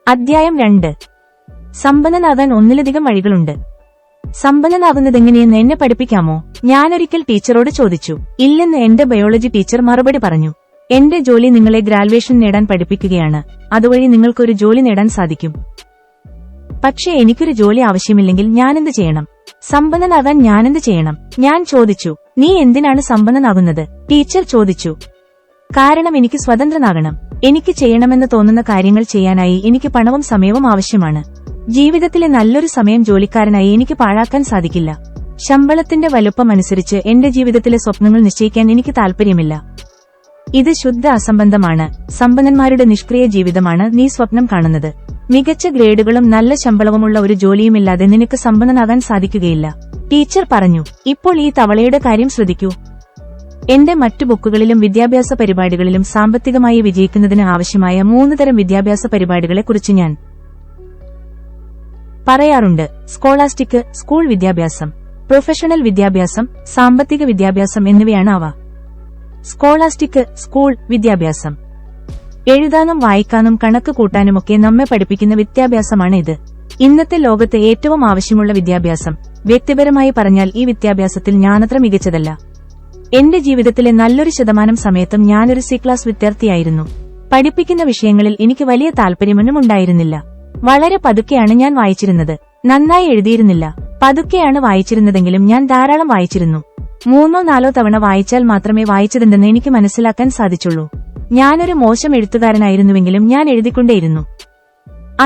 അധ്യായം 2. സമ്പന്നനാകാൻ ഒന്നിലധികം വഴികളുണ്ട്. സമ്പന്നനാകുന്നതെങ്ങനെയെന്ന് എന്നെ പഠിപ്പിക്കാമോ? ഞാനൊരിക്കൽ ടീച്ചറോട് ചോദിച്ചു. ഇല്ലെന്ന് എന്റെ ബയോളജി ടീച്ചർ മറുപടി പറഞ്ഞു. എന്റെ ജോലി നിങ്ങളെ ഗ്രാജുവേഷൻ നേടാൻ പഠിപ്പിക്കുകയാണ്. അതുവഴി നിങ്ങൾക്കൊരു ജോലി നേടാൻ സാധിക്കും. പക്ഷേ എനിക്കൊരു ജോലി ആവശ്യമില്ലെങ്കിൽ ഞാനെന്ത് ചെയ്യണം? സമ്പന്നനാകാൻ ഞാനെന്ത് ചെയ്യണം? ഞാൻ ചോദിച്ചു. നീ എന്തിനാണ് സമ്പന്നനാകുന്നത്? ടീച്ചർ ചോദിച്ചു. കാരണം എനിക്ക് സ്വതന്ത്രനാകണം. എനിക്ക് ചെയ്യണമെന്ന് തോന്നുന്ന കാര്യങ്ങൾ ചെയ്യാനായി എനിക്ക് പണവും സമയവും ആവശ്യമാണ്. ജീവിതത്തിലെ നല്ലൊരു സമയം ജോലിക്കാരനായി എനിക്ക് പാഴാക്കാൻ സാധിക്കില്ല. ശമ്പളത്തിന്റെ വലുപ്പമനുസരിച്ച് എന്റെ ജീവിതത്തിലെ സ്വപ്നങ്ങൾ നിശ്ചയിക്കാൻ എനിക്ക് താൽപര്യമില്ല. ഇത് ശുദ്ധ അസംബന്ധമാണ്. സമ്പന്നന്മാരുടെ നിഷ്ക്രിയ ജീവിതമാണ് നീ സ്വപ്നം കാണുന്നത്. മികച്ച ഗ്രേഡുകളും നല്ല ശമ്പളവുമുള്ള ഒരു ജോലിയുമില്ലാതെ നിനക്ക് സമ്പന്നനാകാൻ സാധിക്കുകയില്ല. ടീച്ചർ പറഞ്ഞു. ഇപ്പോൾ ഈ തവളയുടെ കാര്യം ശ്രദ്ധിക്കൂ. എന്റെ മറ്റു ബുക്കുകളിലും വിദ്യാഭ്യാസ പരിപാടികളിലും സാമ്പത്തികമായി വിജയിക്കുന്നതിന് ആവശ്യമായ 3 തരം വിദ്യാഭ്യാസ പരിപാടികളെക്കുറിച്ച് ഞാൻ പറയാറുണ്ട്. സ്കോളാസ്റ്റിക്, സ്കൂൾ വിദ്യാഭ്യാസം, പ്രൊഫഷണൽ വിദ്യാഭ്യാസം, സാമ്പത്തിക വിദ്യാഭ്യാസം എന്നിവയാണ് അവ. സ്കോളാസ്റ്റിക്, സ്കൂൾ വിദ്യാഭ്യാസം. എഴുതാനും വായിക്കാനും കണക്ക് കൂട്ടാനുമൊക്കെ നമ്മെ പഠിപ്പിക്കുന്ന വിദ്യാഭ്യാസമാണ് ഇത്. ഇന്നത്തെ ലോകത്ത് ഏറ്റവും ആവശ്യമുള്ള വിദ്യാഭ്യാസം. വ്യക്തിപരമായി പറഞ്ഞാൽ ഈ വിദ്യാഭ്യാസത്തിൽ ഞാനത്ര മികച്ചതല്ല. എന്റെ ജീവിതത്തിലെ നല്ലൊരു ശതമാനം സമയത്തും ഞാനൊരു സി ക്ലാസ് വിദ്യാർത്ഥിയായിരുന്നു. പഠിപ്പിക്കുന്ന വിഷയങ്ങളിൽ എനിക്ക് വലിയ താൽപര്യമൊന്നും ഉണ്ടായിരുന്നില്ല. വളരെ പതുക്കെയാണ് ഞാൻ വായിച്ചിരുന്നത്. നന്നായി എഴുതിയിരുന്നില്ല. പതുക്കെയാണ് വായിച്ചിരുന്നതെങ്കിലും ഞാൻ ധാരാളം വായിച്ചിരുന്നു. 3-4 തവണ വായിച്ചാൽ മാത്രമേ വായിച്ചതെന്തെന്ന് എനിക്ക് മനസ്സിലാക്കാൻ സാധിച്ചുള്ളൂ. ഞാനൊരു മോശം എഴുത്തുകാരനായിരുന്നുവെങ്കിലും ഞാൻ എഴുതിക്കൊണ്ടേയിരുന്നു.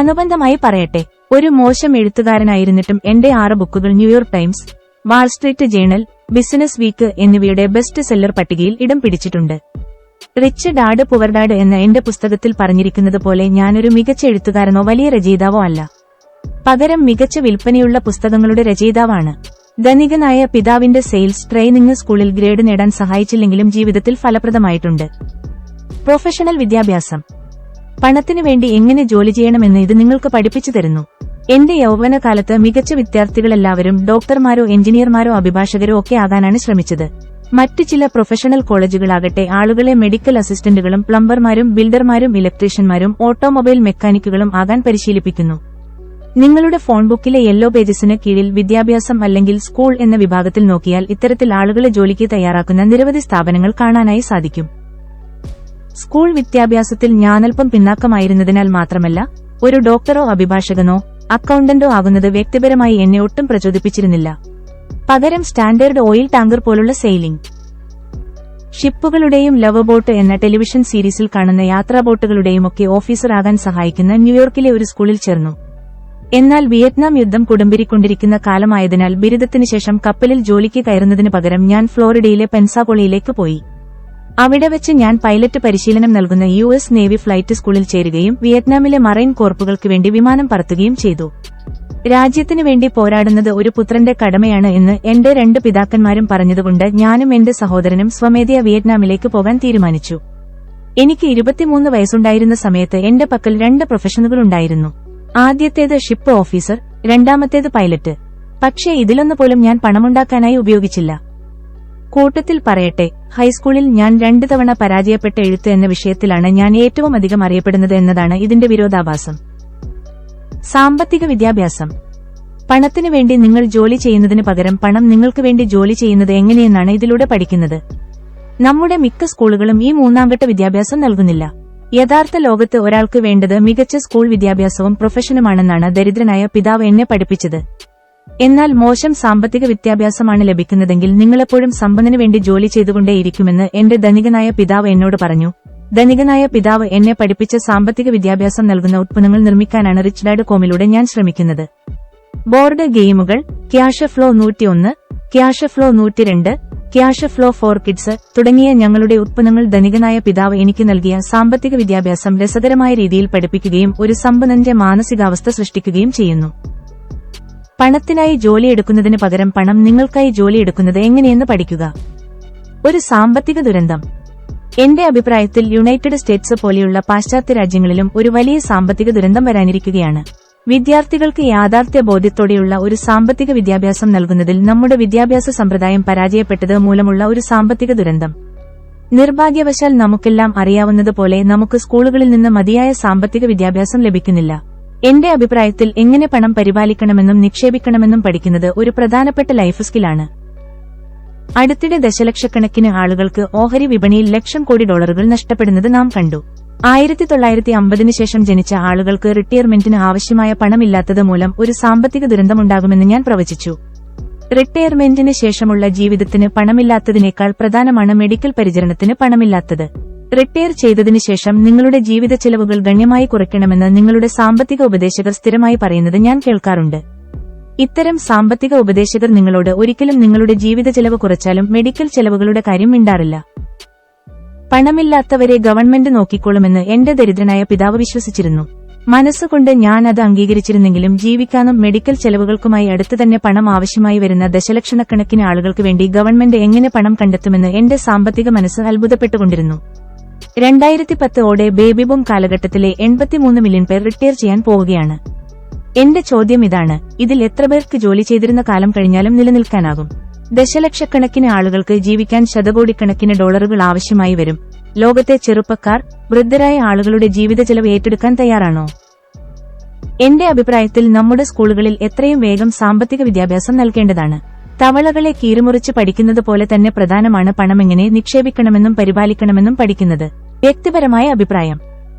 അനുബന്ധമായി പറയട്ടെ, ഒരു മോശം എഴുത്തുകാരനായിരുന്നിട്ടും എന്റെ 6 ബുക്കുകൾ New York Times, Wall Street Journal, Business Week എന്നിവയുടെ ബെസ്റ്റ് സെല്ലർ പട്ടികയിൽ ഇടം പിടിച്ചിട്ടുണ്ട്. റിച്ച് ഡാഡ് പുവർ ഡാഡ് എന്ന എന്റെ പുസ്തകത്തിൽ പറഞ്ഞിരിക്കുന്നത് പോലെ ഞാനൊരു മികച്ച എഴുത്തുകാരനോ വലിയ രചയിതാവോ അല്ല. പകരം മികച്ച വിൽപ്പനയുള്ള പുസ്തകങ്ങളുടെ രചയിതാവാണ്. ധനികനായ പിതാവിന്റെ സെയിൽസ് ട്രെയിനിങ് സ്കൂളിൽ ഗ്രേഡ് നേടാൻ സഹായിച്ചില്ലെങ്കിലും ജീവിതത്തിൽ ഫലപ്രദമായിട്ടുണ്ട്. പ്രൊഫഷണൽ വിദ്യാഭ്യാസം. പണത്തിനു വേണ്ടി എങ്ങനെ ജോലി ചെയ്യണമെന്ന് ഇത് നിങ്ങൾക്ക് പഠിപ്പിച്ചു തരുന്നു. എന്റെ യൗവനകാലത്ത് മികച്ച വിദ്യാർത്ഥികളെല്ലാവരും ഡോക്ടർമാരോ എഞ്ചിനീയർമാരോ അഭിഭാഷകരോ ഒക്കെ ആകാനാണ് ശ്രമിച്ചത്. മറ്റു ചില പ്രൊഫഷണൽ കോളേജുകളാകട്ടെ ആളുകളെ മെഡിക്കൽ അസിസ്റ്റന്റുകളും പ്ലംബർമാരും ബിൽഡർമാരും ഇലക്ട്രീഷ്യന്മാരും ഓട്ടോമൊബൈൽ മെക്കാനിക്കുകളും ആകാൻ പരിശീലിപ്പിക്കുന്നു. നിങ്ങളുടെ ഫോൺ ബുക്കിലെ യെല്ലോ പേജസിന് കീഴിൽ വിദ്യാഭ്യാസം അല്ലെങ്കിൽ സ്കൂൾ എന്ന വിഭാഗത്തിൽ നോക്കിയാൽ ഇത്തരത്തിൽ ആളുകളെ ജോലിക്ക് തയ്യാറാക്കുന്ന നിരവധി സ്ഥാപനങ്ങൾ കാണാനായി സാധിക്കും. സ്കൂൾ വിദ്യാഭ്യാസത്തിൽ ഞാനൽപ്പം പിന്നാക്കമായിരുന്നതിനാൽ മാത്രമല്ല, ഒരു ഡോക്ടറോ അഭിഭാഷകനോ അക്കൌണ്ടന്റോ ആകുന്നത് വ്യക്തിപരമായി എന്നെ ഒട്ടും പ്രചോദിപ്പിച്ചിരുന്നില്ല. പകരം സ്റ്റാൻഡേർഡ് ഓയിൽ ടാങ്കർ പോലുള്ള സെയിലിംഗ് ഷിപ്പുകളുടെയും ലവ് ബോട്ട് എന്ന ടെലിവിഷൻ സീരീസിൽ കാണുന്ന യാത്രാബോട്ടുകളുടെയുമൊക്കെ ഓഫീസറാകാൻ സഹായിക്കുന്ന ന്യൂയോർക്കിലെ ഒരു സ്കൂളിൽ ചേർന്നു. എന്നാൽ വിയറ്റ്നാം യുദ്ധം കൊടുമ്പിരിക്കൊണ്ടിരിക്കുന്ന കാലമായതിനാൽ ബിരുദത്തിനു ശേഷം കപ്പലിൽ ജോലിക്ക് കയറുന്നതിനു പകരം ഞാൻ ഫ്ലോറിഡയിലെ പെൻസാകോളയിലേക്ക് പോയി. അവിടെ വെച്ച് ഞാൻ പൈലറ്റ് പരിശീലനം നൽകുന്ന US നേവി ഫ്ലൈറ്റ് സ്കൂളിൽ ചേരുകയും വിയറ്റ്നാമിലെ മറൈൻ കോർപ്പുകൾക്ക് വേണ്ടി വിമാനം പറത്തുകയും ചെയ്തു. രാജ്യത്തിനു വേണ്ടി പോരാടുന്നത് ഒരു പുത്രന്റെ കടമയാണ് എന്ന് എന്റെ 2 പിതാക്കന്മാരും പറഞ്ഞതുകൊണ്ട് ഞാനും എന്റെ സഹോദരനും സ്വമേധയാ വിയറ്റ്നാമിലേക്ക് പോകാൻ തീരുമാനിച്ചു. എനിക്ക് 23 വയസ്സുണ്ടായിരുന്ന സമയത്ത് എന്റെ പക്കൽ 2 പ്രൊഫഷനുകളുണ്ടായിരുന്നു. ആദ്യത്തേത് ഷിപ്പ് ഓഫീസർ, രണ്ടാമത്തേത് പൈലറ്റ്. പക്ഷേ ഇതിലൊന്നു പോലും ഞാൻ പണമുണ്ടാക്കാനായി ഉപയോഗിച്ചില്ല. കൂട്ടത്തിൽ പറയട്ടെ, ഹൈസ്കൂളിൽ ഞാൻ 2 തവണ പരാജയപ്പെട്ട എഴുത്ത് എന്ന വിഷയത്തിലാണ് ഞാൻ ഏറ്റവും അധികം അറിയപ്പെടുന്നത് എന്നതാണ് ഇതിന്റെ വിരോധാഭാസം. സാമ്പത്തിക വിദ്യാഭ്യാസം. പണത്തിനു വേണ്ടി നിങ്ങൾ ജോലി ചെയ്യുന്നതിന് പകരം പണം നിങ്ങൾക്ക് വേണ്ടി ജോലി ചെയ്യുന്നത് എങ്ങനെയെന്നാണ് ഇതിലൂടെ പഠിക്കുന്നത്. നമ്മുടെ മിക്ക സ്കൂളുകളും ഈ 3-ാം ഘട്ട വിദ്യാഭ്യാസം നൽകുന്നില്ല. യഥാർത്ഥ ലോകത്ത് ഒരാൾക്ക് വേണ്ടത് മികച്ച സ്കൂൾ വിദ്യാഭ്യാസവും പ്രൊഫഷനുമാണെന്നാണ് ദരിദ്രനായ പിതാവ് എന്നെ പഠിപ്പിച്ചത്. എന്നാൽ മോശം സാമ്പത്തിക വിദ്യാഭ്യാസമാണ് ലഭിക്കുന്നതെങ്കിൽ നിങ്ങളെപ്പോഴും സമ്പന്നനു വേണ്ടി ജോലി ചെയ്തുകൊണ്ടേയിരിക്കുമെന്ന് എന്റെ ധനികനായ പിതാവ് എന്നോട് പറഞ്ഞു. ധനികനായ പിതാവ് എന്നെ പഠിപ്പിച്ച സാമ്പത്തിക വിദ്യാഭ്യാസം നൽകുന്ന ഉത്പന്നങ്ങൾ നിർമ്മിക്കാനാണ് റിച്ച് ഡാഡ് കോമിലൂടെ ഞാൻ ശ്രമിക്കുന്നത്. ബോർഡ് ഗെയിമുകൾ, cash flow 101, cash flow 102, cash flow for kids തുടങ്ങിയ ഞങ്ങളുടെ ഉത്പന്നങ്ങൾ ധനികനായ പിതാവ് എനിക്ക് നൽകിയ സാമ്പത്തിക വിദ്യാഭ്യാസം രസകരമായ രീതിയിൽ പഠിപ്പിക്കുകയും ഒരു സമ്പന്നന്റെ മാനസികാവസ്ഥ സൃഷ്ടിക്കുകയും ചെയ്യുന്നു. പണത്തിനായി ജോലിയെടുക്കുന്നതിന് പകരം പണം നിങ്ങൾക്കായി ജോലിയെടുക്കുന്നത് എങ്ങനെയെന്ന് പഠിക്കുക. ഒരു സാമ്പത്തിക ദുരന്തം. എന്റെ അഭിപ്രായത്തിൽ യുണൈറ്റഡ് സ്റ്റേറ്റ്സ് പോലെയുള്ള പാശ്ചാത്യ രാജ്യങ്ങളിലും ഒരു വലിയ സാമ്പത്തിക ദുരന്തം വരാനിരിക്കുകയാണ്. വിദ്യാർത്ഥികൾക്ക് യാഥാർത്ഥ്യ ബോധ്യത്തോടെയുള്ള ഒരു സാമ്പത്തിക വിദ്യാഭ്യാസം നൽകുന്നതിൽ നമ്മുടെ വിദ്യാഭ്യാസ സമ്പ്രദായം പരാജയപ്പെട്ടത് മൂലമുള്ള ഒരു സാമ്പത്തിക ദുരന്തം. നിർഭാഗ്യവശാൽ നമുക്കെല്ലാം അറിയാവുന്നതുപോലെ നമുക്ക് സ്കൂളുകളിൽ നിന്ന് മതിയായ സാമ്പത്തിക വിദ്യാഭ്യാസം ലഭിക്കുന്നില്ല. എന്റെ അഭിപ്രായത്തിൽ എങ്ങനെ പണം പരിപാലിക്കണമെന്നും നിക്ഷേപിക്കണമെന്നും പഠിക്കുന്നത് ഒരു പ്രധാനപ്പെട്ട ലൈഫ് സ്കില്ലാണ്. അടുത്തിടെ ദശലക്ഷക്കണക്കിന് ആളുകൾക്ക് ഓഹരി വിപണിയിൽ ലക്ഷം കോടി ഡോളറുകൾ നഷ്ടപ്പെടുന്നത് നാം കണ്ടു. 1950 ശേഷം ജനിച്ച ആളുകൾക്ക് റിട്ടയർമെന്റിന് ആവശ്യമായ പണമില്ലാത്തത് മൂലം ഒരു സാമ്പത്തിക ദുരന്തമുണ്ടാകുമെന്ന് ഞാൻ പ്രവചിച്ചു. റിട്ടയർമെന്റിന് ശേഷമുള്ള ജീവിതത്തിന് പണമില്ലാത്തതിനേക്കാൾ പ്രധാനമാണ് മെഡിക്കൽ പരിചരണത്തിന് പണമില്ലാത്തത്. റിട്ടയർ ചെയ്തതിനു ശേഷം നിങ്ങളുടെ ജീവിത ചെലവുകൾ ഗണ്യമായി കുറയ്ക്കണമെന്ന് നിങ്ങളുടെ സാമ്പത്തിക ഉപദേശകർ സ്ഥിരമായി പറയുന്നത് ഞാൻ കേൾക്കാറുണ്ട്. ഇത്തരം സാമ്പത്തിക ഉപദേശകർ നിങ്ങളോട് ഒരിക്കലും നിങ്ങളുടെ ജീവിത ചെലവ് കുറച്ചാലും മെഡിക്കൽ ചെലവുകളുടെ കാര്യം മിണ്ടാറില്ല. പണമില്ലാത്തവരെ ഗവൺമെന്റ് നോക്കിക്കോളുമെന്ന് എന്റെ ദരിദ്രനായ പിതാവ് വിശ്വസിച്ചിരുന്നു. മനസ്സുകൊണ്ട് ഞാൻ അത് അംഗീകരിച്ചിരുന്നെങ്കിലും ജീവിക്കാനും മെഡിക്കൽ ചെലവുകൾക്കുമായി അടുത്ത് തന്നെ പണം ആവശ്യമായി വരുന്ന ദശലക്ഷക്കണക്കിന് ആളുകൾക്ക് വേണ്ടി ഗവൺമെന്റ് എങ്ങനെ പണം കണ്ടെത്തുമെന്ന് എന്റെ സാമ്പത്തിക മനസ്സ് അത്ഭുതപ്പെട്ടുകൊണ്ടിരുന്നു. 2010 ബേബി ബൂം കാലഘട്ടത്തിലെ 83 മില്യൺ പേർ റിട്ടയർ ചെയ്യാൻ പോവുകയാണ്. എന്റെ ചോദ്യം ഇതാണ്: ഇതിൽ എത്ര പേർക്ക് ജോലി ചെയ്തിരുന്ന കാലം കഴിഞ്ഞാലും നിലനിൽക്കാനാകും? ദശലക്ഷക്കണക്കിന് ആളുകൾക്ക് ജീവിക്കാൻ ശതകോടിക്കണക്കിന് ഡോളറുകൾ ആവശ്യമായി വരും. ലോകത്തെ ചെറുപ്പക്കാർ, വൃദ്ധരായ ആളുകളുടെ ജീവിത ചെലവ് ഏറ്റെടുക്കാൻ തയ്യാറാണോ? എന്റെ അഭിപ്രായത്തിൽ നമ്മുടെ സ്കൂളുകളിൽ എത്രയും വേഗം സാമ്പത്തിക വിദ്യാഭ്യാസം നൽകേണ്ടതാണ്. തവളകളെ കീറിമുറിച്ച് പഠിക്കുന്നത് പോലെ തന്നെ പ്രധാനമാണ് പണമെങ്ങനെ നിക്ഷേപിക്കണമെന്നും പരിപാലിക്കണമെന്നും പഠിക്കുന്നത്. വ്യക്തിപരമായ അഭിപ്രായം: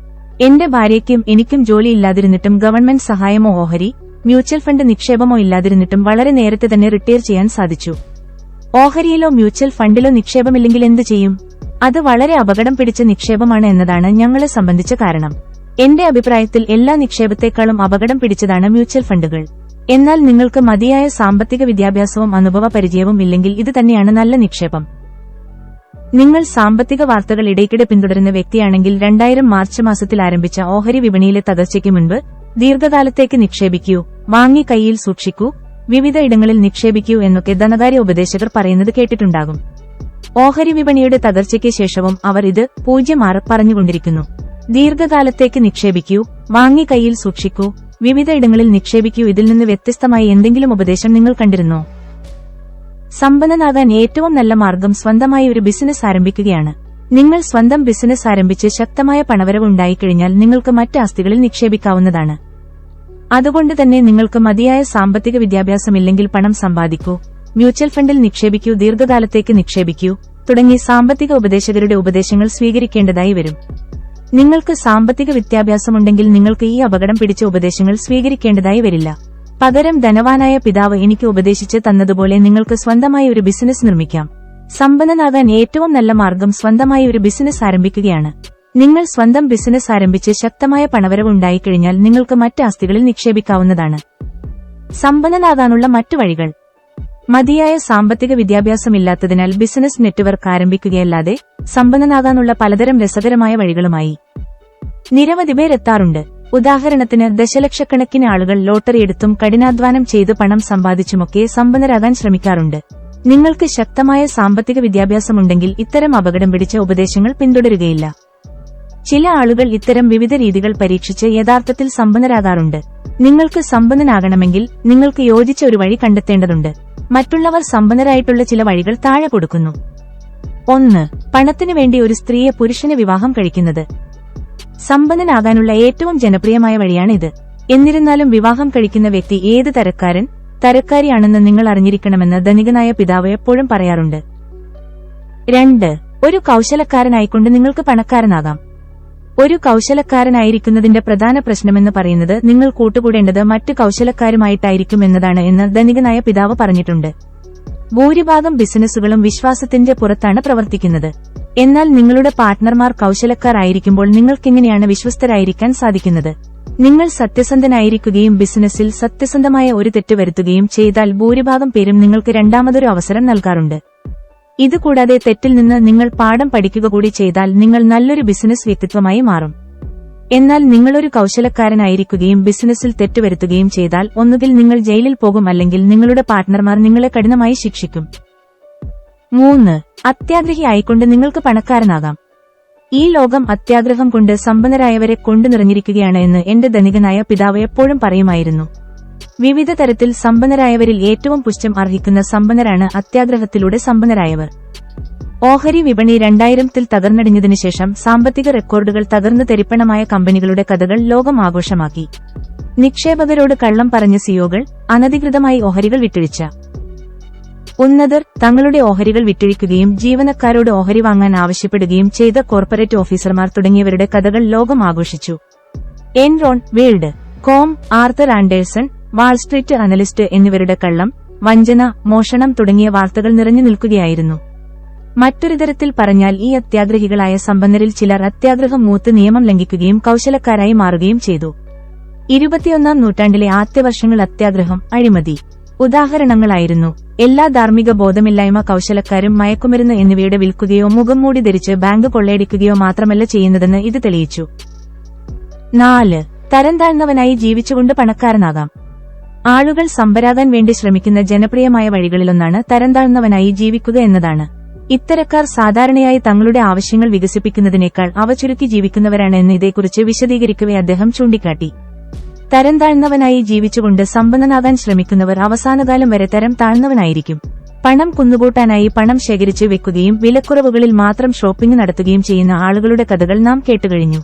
എന്റെ ഭാര്യയ്ക്കും എനിക്കും ജോലിയില്ലാതിരുന്നിട്ടും ഗവൺമെന്റ് സഹായമോ ഓഹരി, മ്യൂച്വൽ ഫണ്ട് നിക്ഷേപമോ ഇല്ലാതിരുന്നിട്ടും വളരെ നേരത്തെ തന്നെ റിട്ടയർ ചെയ്യാൻ സാധിച്ചു. ഓഹരിയിലോ മ്യൂച്വൽ ഫണ്ടിലോ നിക്ഷേപമില്ലെങ്കിൽ എന്തു ചെയ്യും? അത് വളരെ അപകടം പിടിച്ച നിക്ഷേപമാണ് എന്നതാണ് ഞങ്ങളെ സംബന്ധിച്ച കാരണം. എന്റെ അഭിപ്രായത്തിൽ എല്ലാ നിക്ഷേപത്തെക്കാളും അപകടം പിടിച്ചതാണ് മ്യൂച്വൽ ഫണ്ടുകൾ. എന്നാൽ നിങ്ങൾക്ക് മതിയായ സാമ്പത്തിക വിദ്യാഭ്യാസവും അനുഭവ പരിചയവും ഇല്ലെങ്കിൽ ഇത് തന്നെയാണ് നല്ല നിക്ഷേപം. നിങ്ങൾ സാമ്പത്തിക വാർത്തകൾ ഇടയ്ക്കിടെ പിന്തുടരുന്ന വ്യക്തിയാണെങ്കിൽ 2000 മാർച്ച് മാസത്തിൽ ആരംഭിച്ച ഓഹരി വിപണിയിലെ തകർച്ചയ്ക്ക് മുൻപ് ദീർഘകാലത്തേക്ക് നിക്ഷേപിക്കൂ, വാങ്ങി കൈയിൽ സൂക്ഷിക്കൂ, വിവിധ ഇടങ്ങളിൽ നിക്ഷേപിക്കൂ എന്നൊക്കെ ധനകാര്യ ഉപദേശകർ പറയുന്നത് കേട്ടിട്ടുണ്ടാകും. ഓഹരി വിപണിയുടെ തകർച്ചയ്ക്ക് ശേഷവും അവർ ഇത് 0.6 പറഞ്ഞുകൊണ്ടിരിക്കുന്നു. ദീർഘകാലത്തേക്ക് നിക്ഷേപിക്കൂ, വാങ്ങി കൈയിൽ സൂക്ഷിക്കൂ, വിവിധ ഇടങ്ങളിൽ നിക്ഷേപിക്കൂ. ഇതിൽ നിന്ന് വ്യത്യസ്തമായി എന്തെങ്കിലും ഉപദേശം നിങ്ങൾ കണ്ടിരുന്നോ? സമ്പന്നനാകാൻ ഏറ്റവും നല്ല മാർഗം സ്വന്തമായി ഒരു ബിസിനസ് ആരംഭിക്കുകയാണ്. നിങ്ങൾ സ്വന്തം ബിസിനസ് ആരംഭിച്ച് ശക്തമായ പണവരവ് ഉണ്ടായിക്കഴിഞ്ഞാൽ നിങ്ങൾക്ക് മറ്റ് ആസ്തികളിൽ നിക്ഷേപിക്കാവുന്നതാണ്. അതുകൊണ്ട് തന്നെ നിങ്ങൾക്ക് മതിയായ സാമ്പത്തിക വിദ്യാഭ്യാസമില്ലെങ്കിൽ പണം സമ്പാദിക്കൂ, മ്യൂച്വൽ ഫണ്ടിൽ നിക്ഷേപിക്കൂ, ദീർഘകാലത്തേക്ക് നിക്ഷേപിക്കൂ തുടങ്ങി സാമ്പത്തിക ഉപദേശകരുടെ ഉപദേശങ്ങൾ സ്വീകരിക്കേണ്ടതായി വരും. നിങ്ങൾക്ക് സാമ്പത്തിക വിദ്യാഭ്യാസമുണ്ടെങ്കിൽ നിങ്ങൾക്ക് ഈ അപകടം പിടിച്ച ഉപദേശങ്ങൾ സ്വീകരിക്കേണ്ടതായി വരില്ല. പകരം ധനവാനായ പിതാവ് എനിക്ക് ഉപദേശിച്ച് തന്നതുപോലെ നിങ്ങൾക്ക് സ്വന്തമായി ഒരു ബിസിനസ് നിർമ്മിക്കാം. സമ്പന്നനാകാൻ ഏറ്റവും നല്ല മാർഗം സ്വന്തമായി ഒരു ബിസിനസ് ആരംഭിക്കുകയാണ്. നിങ്ങൾ സ്വന്തം ബിസിനസ് ആരംഭിച്ച് ശക്തമായ പണവരവ് ഉണ്ടായിക്കഴിഞ്ഞാൽ നിങ്ങൾക്ക് മറ്റ് ആസ്തികളിൽ നിക്ഷേപിക്കാവുന്നതാണ്. സമ്പന്നനാകാനുള്ള മറ്റു വഴികൾ: മതിയായ സാമ്പത്തിക വിദ്യാഭ്യാസമില്ലാത്തതിനാൽ ബിസിനസ് നെറ്റ്വർക്ക് ആരംഭിക്കുകയല്ലാതെ സമ്പന്നനാകാനുള്ള പലതരം രസകരമായ വഴികളുമായി നിരവധി പേരെത്താറുണ്ട്. ഉദാഹരണത്തിന്, ദശലക്ഷക്കണക്കിന് ആളുകൾ ലോട്ടറിയെടുത്തും കഠിനാധ്വാനം ചെയ്ത് പണം സമ്പാദിച്ചുമൊക്കെ സമ്പന്നരാകാൻ ശ്രമിക്കാറുണ്ട്. നിങ്ങൾക്ക് ശക്തമായ സാമ്പത്തിക വിദ്യാഭ്യാസമുണ്ടെങ്കിൽ ഇത്തരം അപകടം പിടിച്ച ഉപദേശങ്ങൾ പിന്തുടരുകയില്ല. ചില ആളുകൾ ഇത്തരം വിവിധ രീതികൾ പരീക്ഷിച്ച് യഥാർത്ഥത്തിൽ സമ്പന്നരാകാറുണ്ട്. നിങ്ങൾക്ക് സമ്പന്നനാകണമെങ്കിൽ നിങ്ങൾക്ക് യോജിച്ച ഒരു വഴി കണ്ടെത്തേണ്ടതുണ്ട്. മറ്റുള്ളവർ സമ്പന്നരായിട്ടുള്ള ചില വഴികൾ താഴെ കൊടുക്കുന്നു. 1. പണത്തിനു വേണ്ടി ഒരു സ്ത്രീയെ പുരുഷന് വിവാഹം കഴിക്കുന്നത്. സമ്പന്നനാകാനുള്ള ഏറ്റവും ജനപ്രിയമായ വഴിയാണ് ഇത്. എന്നിരുന്നാലും വിവാഹം കഴിക്കുന്ന വ്യക്തി ഏത് തരക്കാരിയാണെന്ന് നിങ്ങൾ അറിഞ്ഞിരിക്കണമെന്ന് ധനികനായ പിതാവ് എപ്പോഴും പറയാറുണ്ട്. 2. ഒരു കൌശലക്കാരനായിക്കൊണ്ട് നിങ്ങൾക്ക് പണക്കാരനാകാം. ഒരു കൌശലക്കാരനായിരിക്കുന്നതിന്റെ പ്രധാന പ്രശ്നമെന്ന് പറയുന്നത് നിങ്ങൾ കൂട്ടുകൂടേണ്ടത് മറ്റ് കൌശലക്കാരുമായിട്ടായിരിക്കും എന്നതാണ് എന്ന് ധനികനായ പിതാവ് പറഞ്ഞിട്ടുണ്ട്. ഭൂരിഭാഗം ബിസിനസ്സുകളും വിശ്വാസത്തിന്റെ പുറത്താണ് പ്രവർത്തിക്കുന്നത്. എന്നാൽ നിങ്ങളുടെ പാർട്ട്ണർമാർ കൌശലക്കാർ ആയിരിക്കുമ്പോൾ നിങ്ങൾക്കെങ്ങനെയാണ് വിശ്വസ്തരായിരിക്കാൻ സാധിക്കുന്നത്? നിങ്ങൾ സത്യസന്ധനായിരിക്കുകയും ബിസിനസ്സിൽ സത്യസന്ധമായ ഒരു തെറ്റ് വരുത്തുകയും ചെയ്താൽ ഭൂരിഭാഗം പേരും നിങ്ങൾക്ക് രണ്ടാമതൊരു അവസരം നൽകാറുണ്ട്. ഇതുകൂടാതെ തെറ്റിൽ നിന്ന് നിങ്ങൾ പാഠം പഠിക്കുക കൂടി ചെയ്താൽ നിങ്ങൾ നല്ലൊരു ബിസിനസ് വ്യക്തിത്വമായി മാറും. എന്നാൽ നിങ്ങളൊരു കൌശലക്കാരനായിരിക്കുകയും ബിസിനസ്സിൽ തെറ്റുവരുത്തുകയും ചെയ്താൽ ഒന്നുകിൽ നിങ്ങൾ ജയിലിൽ പോകും, അല്ലെങ്കിൽ നിങ്ങളുടെ പാർട്ട്ണർമാർ നിങ്ങളെ കഠിനമായി ശിക്ഷിക്കും. 3. അത്യാഗ്രഹി ആയിക്കൊണ്ട് നിങ്ങൾക്ക് പണക്കാരനാകാം. ഈ ലോകം അത്യാഗ്രഹം കൊണ്ട് സമ്പന്നരായവരെ കൊണ്ടു നിറഞ്ഞിരിക്കുകയാണ് എന്ന് എന്റെ ധനികനായ പിതാവ് എപ്പോഴും പറയുമായിരുന്നു. വിവിധ തരത്തിൽ സമ്പന്നരായവരിൽ ഏറ്റവും പുഷ്ടി അർഹിക്കുന്ന സമ്പന്നരാണ് അത്യാഗ്രഹത്തിലൂടെ സമ്പന്നരായവർ. ഓഹരി വിപണി 2000-ൽ തകർന്നടിഞ്ഞതിനുശേഷം സാമ്പത്തിക റെക്കോർഡുകൾ തകർന്നു തെരിപ്പണമായ കമ്പനികളുടെ കഥകൾ ലോകം ആഘോഷമാക്കി. നിക്ഷേപകരോട് കള്ളം പറഞ്ഞ സിഇഒകൾ, അനധികൃതമായി ഓഹരികൾ വിറ്റഴിച്ച ഉന്നതർ, തങ്ങളുടെ ഓഹരികൾ വിറ്റഴിക്കുകയും ജീവനക്കാരോട് ഓഹരി വാങ്ങാൻ ആവശ്യപ്പെടുകയും ചെയ്ത കോർപ്പറേറ്റ് ഓഫീസർമാർ തുടങ്ങിയവരുടെ കഥകൾ ലോകം ആഘോഷിച്ചു. Enron, WorldCom, Arthur Andersen, Wall Street analyst എന്നിവരുടെ കള്ളം, വഞ്ചന, മോഷണം തുടങ്ങിയ വാർത്തകൾ നിറഞ്ഞു നിൽക്കുകയായിരുന്നു. മറ്റൊരു തരത്തിൽ പറഞ്ഞാൽ ഈ അത്യാഗ്രഹികളായ സമ്പന്നരിൽ ചിലർ അത്യാഗ്രഹം മൂത്ത് നിയമം ലംഘിക്കുകയും കൌശലക്കാരായി മാറുകയും ചെയ്തു. 21ാം നൂറ്റാണ്ടിലെ ആദ്യവർഷങ്ങൾ അത്യാഗ്രഹം, അഴിമതി ഉദാഹരണങ്ങളായിരുന്നു. എല്ലാ ധാർമ്മിക ബോധമില്ലായ്മ കൌശലക്കാരും മയക്കുമരുന്ന് എന്നിവയുടെ വിൽക്കുകയോ മുഖം മൂടി ധരിച്ച് ബാങ്ക് കൊള്ളയടിക്കുകയോ മാത്രമല്ല ചെയ്യുന്നതെന്ന് ഇത് തെളിയിച്ചു. 4. തരംതാഴ്ന്നവനായി ജീവിച്ചുകൊണ്ട് പണക്കാരനാകാം. ആളുകൾ സമ്പന്നരാകാൻ വേണ്ടി ശ്രമിക്കുന്ന ജനപ്രിയമായ വഴികളിലൊന്നാണ് തരംതാഴ്ന്നവനായി ജീവിക്കുക എന്നതാണ്. ഇത്തരക്കാർ സാധാരണയായി തങ്ങളുടെ ആവശ്യങ്ങൾ വികസിപ്പിക്കുന്നതിനേക്കാൾ അവ ചുരുക്കി ജീവിക്കുന്നവരാണ് എന്ന് ഇതേക്കുറിച്ച് വിശദീകരിക്കവെ അദ്ദേഹം ചൂണ്ടിക്കാട്ടി. തരംതാഴ്ന്നവനായി ജീവിച്ചുകൊണ്ട് സമ്പന്നനാകാൻ ശ്രമിക്കുന്നവർ അവസാനകാലം വരെ തരം താഴ്ന്നവനായിരിക്കും. പണം കുന്നുകൂട്ടാനായി പണം ശേഖരിച്ച് വെക്കുകയും വിലക്കുറവുകളിൽ മാത്രം ഷോപ്പിംഗ് നടത്തുകയും ചെയ്യുന്ന ആളുകളുടെ കഥകൾ നാം കേട്ടുകഴിഞ്ഞു.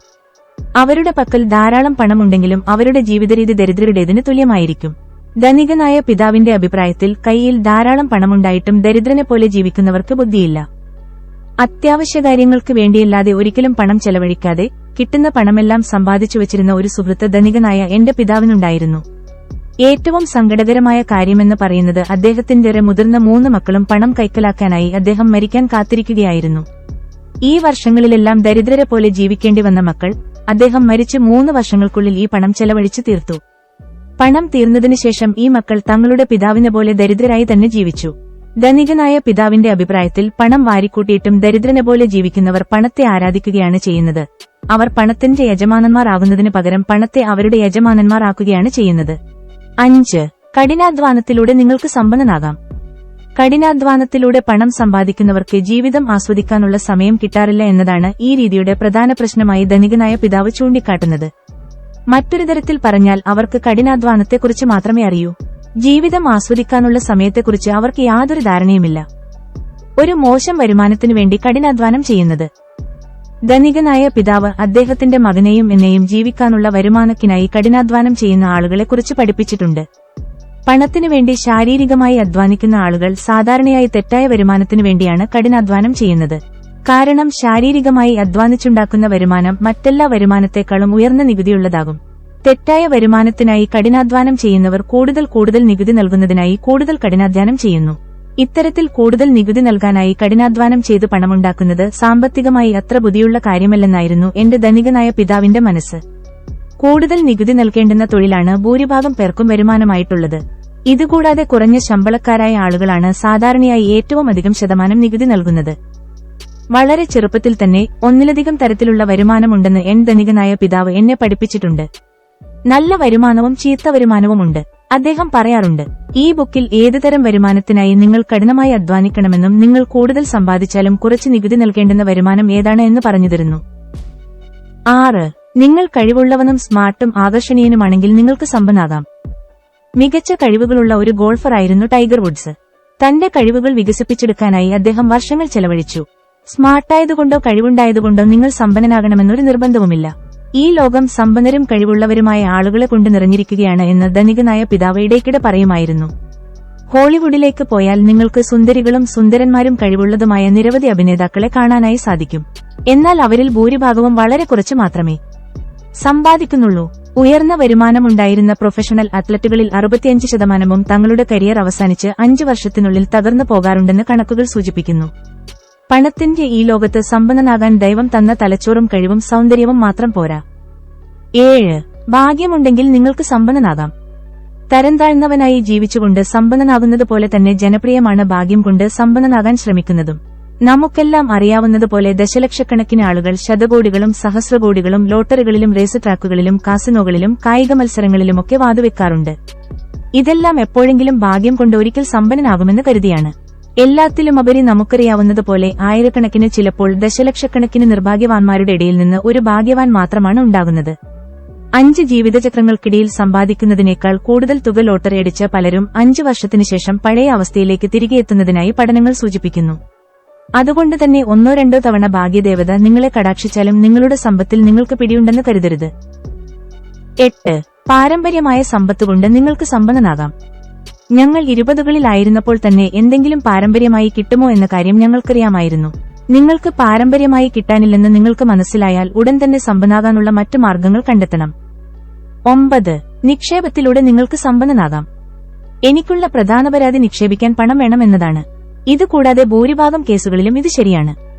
അവരുടെ പക്കൽ ധാരാളം പണമുണ്ടെങ്കിലും അവരുടെ ജീവിതരീതി ദരിദ്രരുടേതിന് തുല്യമായിരിക്കും. ധനികനായ പിതാവിന്റെ അഭിപ്രായത്തിൽ കൈയിൽ ധാരാളം പണമുണ്ടായിട്ടും ദരിദ്രനെപ്പോലെ ജീവിക്കുന്നവർക്ക് ബുദ്ധിയില്ല. അത്യാവശ്യകാര്യങ്ങൾക്ക് വേണ്ടിയല്ലാതെ ഒരിക്കലും പണം ചെലവഴിക്കാതെ കിട്ടുന്ന പണമെല്ലാം സമ്പാദിച്ചു വച്ചിരുന്ന ഒരു സുഹൃത്ത് ധനികനായ എന്റെ പിതാവിനുണ്ടായിരുന്നു. ഏറ്റവും സങ്കടകരമായ കാര്യമെന്ന് പറയുന്നത് അദ്ദേഹത്തിന്റെ മുതിർന്ന 3 മക്കളും പണം കൈക്കലാക്കാനായി അദ്ദേഹം മരിക്കാൻ കാത്തിരിക്കുകയായിരുന്നു. ഈ വർഷങ്ങളിലെല്ലാം ദരിദ്രരെ പോലെ ജീവിക്കേണ്ടി വന്ന മക്കൾ, അദ്ദേഹം മരിച്ച് 3 വർഷങ്ങൾക്കുള്ളിൽ ഈ പണം ചെലവഴിച്ചു തീർത്തു. പണം തീർന്നതിനുശേഷം ഈ മക്കൾ തങ്ങളുടെ പിതാവിനെ പോലെ ദരിദ്രരായി തന്നെ ജീവിച്ചു. ധനികനായ പിതാവിന്റെ അഭിപ്രായത്തിൽ പണം വാരിക്കൂട്ടിയിട്ടും ദരിദ്രനെപ്പോലെ ജീവിക്കുന്നവർ പണത്തെ ആരാധിക്കുകയാണ് ചെയ്യുന്നത്. അവർ പണത്തിന്റെ യജമാനന്മാർ ആകുന്നതിന് പകരം പണത്തെ അവരുടെ യജമാനന്മാർ ആക്കുകയാണ് ചെയ്യുന്നത്. 5. കഠിനാധ്വാനത്തിലൂടെ നിങ്ങൾക്ക് സമ്പന്നനാകാം. കഠിനാധ്വാനത്തിലൂടെ പണം സമ്പാദിക്കുന്നവർക്ക് ജീവിതം ആസ്വദിക്കാനുള്ള സമയം കിട്ടാറില്ല എന്നതാണ് ഈ രീതിയുടെ പ്രധാന പ്രശ്നമായി ധനികനായ പിതാവ് ചൂണ്ടിക്കാട്ടുന്നത്. മറ്റൊരു തരത്തിൽ പറഞ്ഞാൽ അവർക്ക് കഠിനാധ്വാനത്തെക്കുറിച്ച് മാത്രമേ അറിയൂ. ജീവിതം ആസ്വദിക്കാനുള്ള സമയത്തെക്കുറിച്ച് അവർക്ക് യാതൊരു ധാരണയുമില്ല. ഒരു മോശം വരുമാനത്തിനു വേണ്ടി കഠിനാധ്വാനം ചെയ്യുന്നത്. ധനികനായ പിതാവ് അദ്ദേഹത്തിന്റെ മകനെയും എന്നെയും ജീവിക്കാനുള്ള വരുമാനത്തിനായി കഠിനാധ്വാനം ചെയ്യുന്ന ആളുകളെക്കുറിച്ച് പഠിപ്പിച്ചിട്ടുണ്ട്. പണത്തിനു വേണ്ടി ശാരീരികമായി അധ്വാനിക്കുന്ന ആളുകൾ സാധാരണയായി തെറ്റായ വരുമാനത്തിനു വേണ്ടിയാണ് കഠിനാധ്വാനം ചെയ്യുന്നത്. കാരണം ശാരീരികമായി അധ്വാനിച്ചുണ്ടാക്കുന്ന വരുമാനം മറ്റെല്ലാ വരുമാനത്തെക്കാളും ഉയർന്ന നികുതിയുള്ളതാകും. തെറ്റായ വരുമാനത്തിനായി കഠിനാധ്വാനം ചെയ്യുന്നവർ കൂടുതൽ നികുതി നൽകുന്നതിനായി കൂടുതൽ കഠിനാധ്വാനം ചെയ്യുന്നു. ഇത്തരത്തിൽ കൂടുതൽ നികുതി നൽകാനായി കഠിനാധ്വാനം ചെയ്ത് പണമുണ്ടാക്കുന്നത് സാമ്പത്തികമായി അത്ര ബുദ്ധിയുള്ള കാര്യമല്ലെന്നായിരുന്നു എന്റെ ധനികനായ പിതാവിന്റെ മനസ്സ്. കൂടുതൽ നികുതി നൽകേണ്ടുന്ന തൊഴിലാണ് ഭൂരിഭാഗം പേർക്കും വരുമാനമായിട്ടുള്ളത്. ഇതുകൂടാതെ കുറഞ്ഞ ശമ്പളക്കാരായ ആളുകളാണ് സാധാരണയായി ഏറ്റവും അധികം ശതമാനം നികുതി നൽകുന്നത്. വളരെ ചെറുപ്പത്തിൽ തന്നെ ഒന്നിലധികം തരത്തിലുള്ള വരുമാനമുണ്ടെന്ന് ധനികനായ പിതാവ് എന്നെ പഠിപ്പിച്ചിട്ടുണ്ട്. നല്ല വരുമാനവും ചീത്ത വരുമാനവുമുണ്ട്. അദ്ദേഹം പറയാറുണ്ട്, ഈ ബുക്കിൽ ഏതുതരം വരുമാനത്തിനായി നിങ്ങൾ കഠിനമായി അധ്വാനിക്കണമെന്നും നിങ്ങൾ കൂടുതൽ സമ്പാദിച്ചാലും കുറച്ച് നികുതി നൽകേണ്ടുന്ന വരുമാനം ഏതാണ് എന്ന് പറഞ്ഞുതരുന്നു. 6. നിങ്ങൾ കഴിവുള്ളവനും സ്മാർട്ടും ആകർഷണീയനുമാണെങ്കിൽ നിങ്ങൾക്ക് സമ്പന്നനാകാം. മികച്ച കഴിവുകളുള്ള ഒരു ഗോൾഫറായിരുന്നു ടൈഗർ വുഡ്സ്. തന്റെ കഴിവുകൾ വികസിപ്പിച്ചെടുക്കാനായി അദ്ദേഹം വർഷങ്ങൾ ചെലവഴിച്ചു. സ്മാർട്ടായതുകൊണ്ടോ കഴിവുണ്ടായതുകൊണ്ടോ നിങ്ങൾ സമ്പന്നനാകണമെന്നൊരു നിർബന്ധവുമില്ല. ഈ ലോകം സമ്പന്നരും കഴിവുള്ളവരുമായ ആളുകളെ കൊണ്ട് നിറഞ്ഞിരിക്കുകയാണ് എന്ന് ധനികനായ പിതാവ് ഇടയ്ക്കിടെ പറയുമായിരുന്നു. ഹോളിവുഡിലേക്ക് പോയാൽ നിങ്ങൾക്ക് സുന്ദരികളും സുന്ദരന്മാരും കഴിവുള്ളതുമായ നിരവധി അഭിനേതാക്കളെ കാണാനായി സാധിക്കും. എന്നാൽ അവരിൽ ഭൂരിഭാഗവും വളരെ കുറച്ച് മാത്രമേ സമ്പാദിക്കുന്നുള്ളൂ. ഉയർന്ന വരുമാനമുണ്ടായിരുന്ന പ്രൊഫഷണൽ അത്ലറ്റുകളിൽ 65% തങ്ങളുടെ കരിയർ അവസാനിച്ച് 5 വർഷത്തിനുള്ളിൽ തകർന്നു പോകാറുണ്ടെന്ന് കണക്കുകൾ സൂചിപ്പിക്കുന്നു. പണത്തിന്റെ ഈ ലോകത്ത് സമ്പന്നനാകാൻ ദൈവം തന്ന തലച്ചോറും കഴിവും സൗന്ദര്യവും മാത്രം പോരാ. 7. ഭാഗ്യമുണ്ടെങ്കിൽ നിങ്ങൾക്ക് സമ്പന്നനാകാം. തരംതാഴ്ന്നവനായി ജീവിച്ചുകൊണ്ട് സമ്പന്നനാകുന്നത് പോലെ തന്നെ ജനപ്രിയമാണ് ഭാഗ്യം കൊണ്ട് സമ്പന്നനാകാൻ ശ്രമിക്കുന്നതും. നമുക്കെല്ലാം അറിയാവുന്നതുപോലെ ദശലക്ഷക്കണക്കിന് ആളുകൾ ശതകോടികളും സഹസ്രകോടികളും ലോട്ടറികളിലും റേസ് ട്രാക്കുകളിലും കാസിനോകളിലും കായിക മത്സരങ്ങളിലുമൊക്കെ വാതുവെക്കാറുണ്ട്. ഇതെല്ലാം എപ്പോഴെങ്കിലും ഭാഗ്യം കൊണ്ട് ഒരിക്കൽ സമ്പന്നനാകുമെന്ന് കരുതിയാണ്. എല്ലാത്തിലുമുപരി നമുക്കറിയാവുന്നതുപോലെ ആയിരക്കണക്കിന്, ചിലപ്പോൾ ദശലക്ഷക്കണക്കിന് നിർഭാഗ്യവാന്മാരുടെ ഇടയിൽ നിന്ന് ഒരു ഭാഗ്യവാൻ മാത്രമാണ് ഉണ്ടാകുന്നത്. 5 ജീവിതചക്രങ്ങൾക്കിടയിൽ സമ്പാദിക്കുന്നതിനേക്കാൾ കൂടുതൽ തുക ലോട്ടറി അടിച്ച പലരും 5 വർഷത്തിനുശേഷം പഴയ അവസ്ഥയിലേക്ക് തിരികെ എത്തുന്നതിനായി പഠനങ്ങൾ സൂചിപ്പിക്കുന്നു. അതുകൊണ്ട് തന്നെ ഒന്നോ രണ്ടോ തവണ ഭാഗ്യദേവത നിങ്ങളെ കടാക്ഷിച്ചാലും നിങ്ങളുടെ സമ്പത്തിൽ നിങ്ങൾക്ക് പിടിയുണ്ടെന്ന് കരുതരുത്. 8. പാരമ്പര്യമായ സമ്പത്തുകൊണ്ട് നിങ്ങൾക്ക് സമ്പന്നനാകാം. ഞങ്ങൾ 20കളിലായിരുന്നപ്പോൾ തന്നെ എന്തെങ്കിലും പാരമ്പര്യമായി കിട്ടുമോ എന്ന കാര്യം ഞങ്ങൾക്കറിയാമായിരുന്നു. നിങ്ങൾക്ക് പാരമ്പര്യമായി കിട്ടാനില്ലെന്ന് നിങ്ങൾക്ക് മനസ്സിലായാൽ ഉടൻ തന്നെ സമ്പന്നനാകാനുള്ള മറ്റു മാർഗങ്ങൾ കണ്ടെത്തണം. 9. നിക്ഷേപത്തിലൂടെ നിങ്ങൾക്ക് സമ്പന്നനാകാം. എനിക്കുള്ള പ്രധാന പരാതി നിക്ഷേപിക്കാൻ പണം വേണം എന്നതാണ്. ഇതുകൂടാതെ ഭൂരിഭാഗം കേസുകളിലും ഇത് ശരിയാണ്.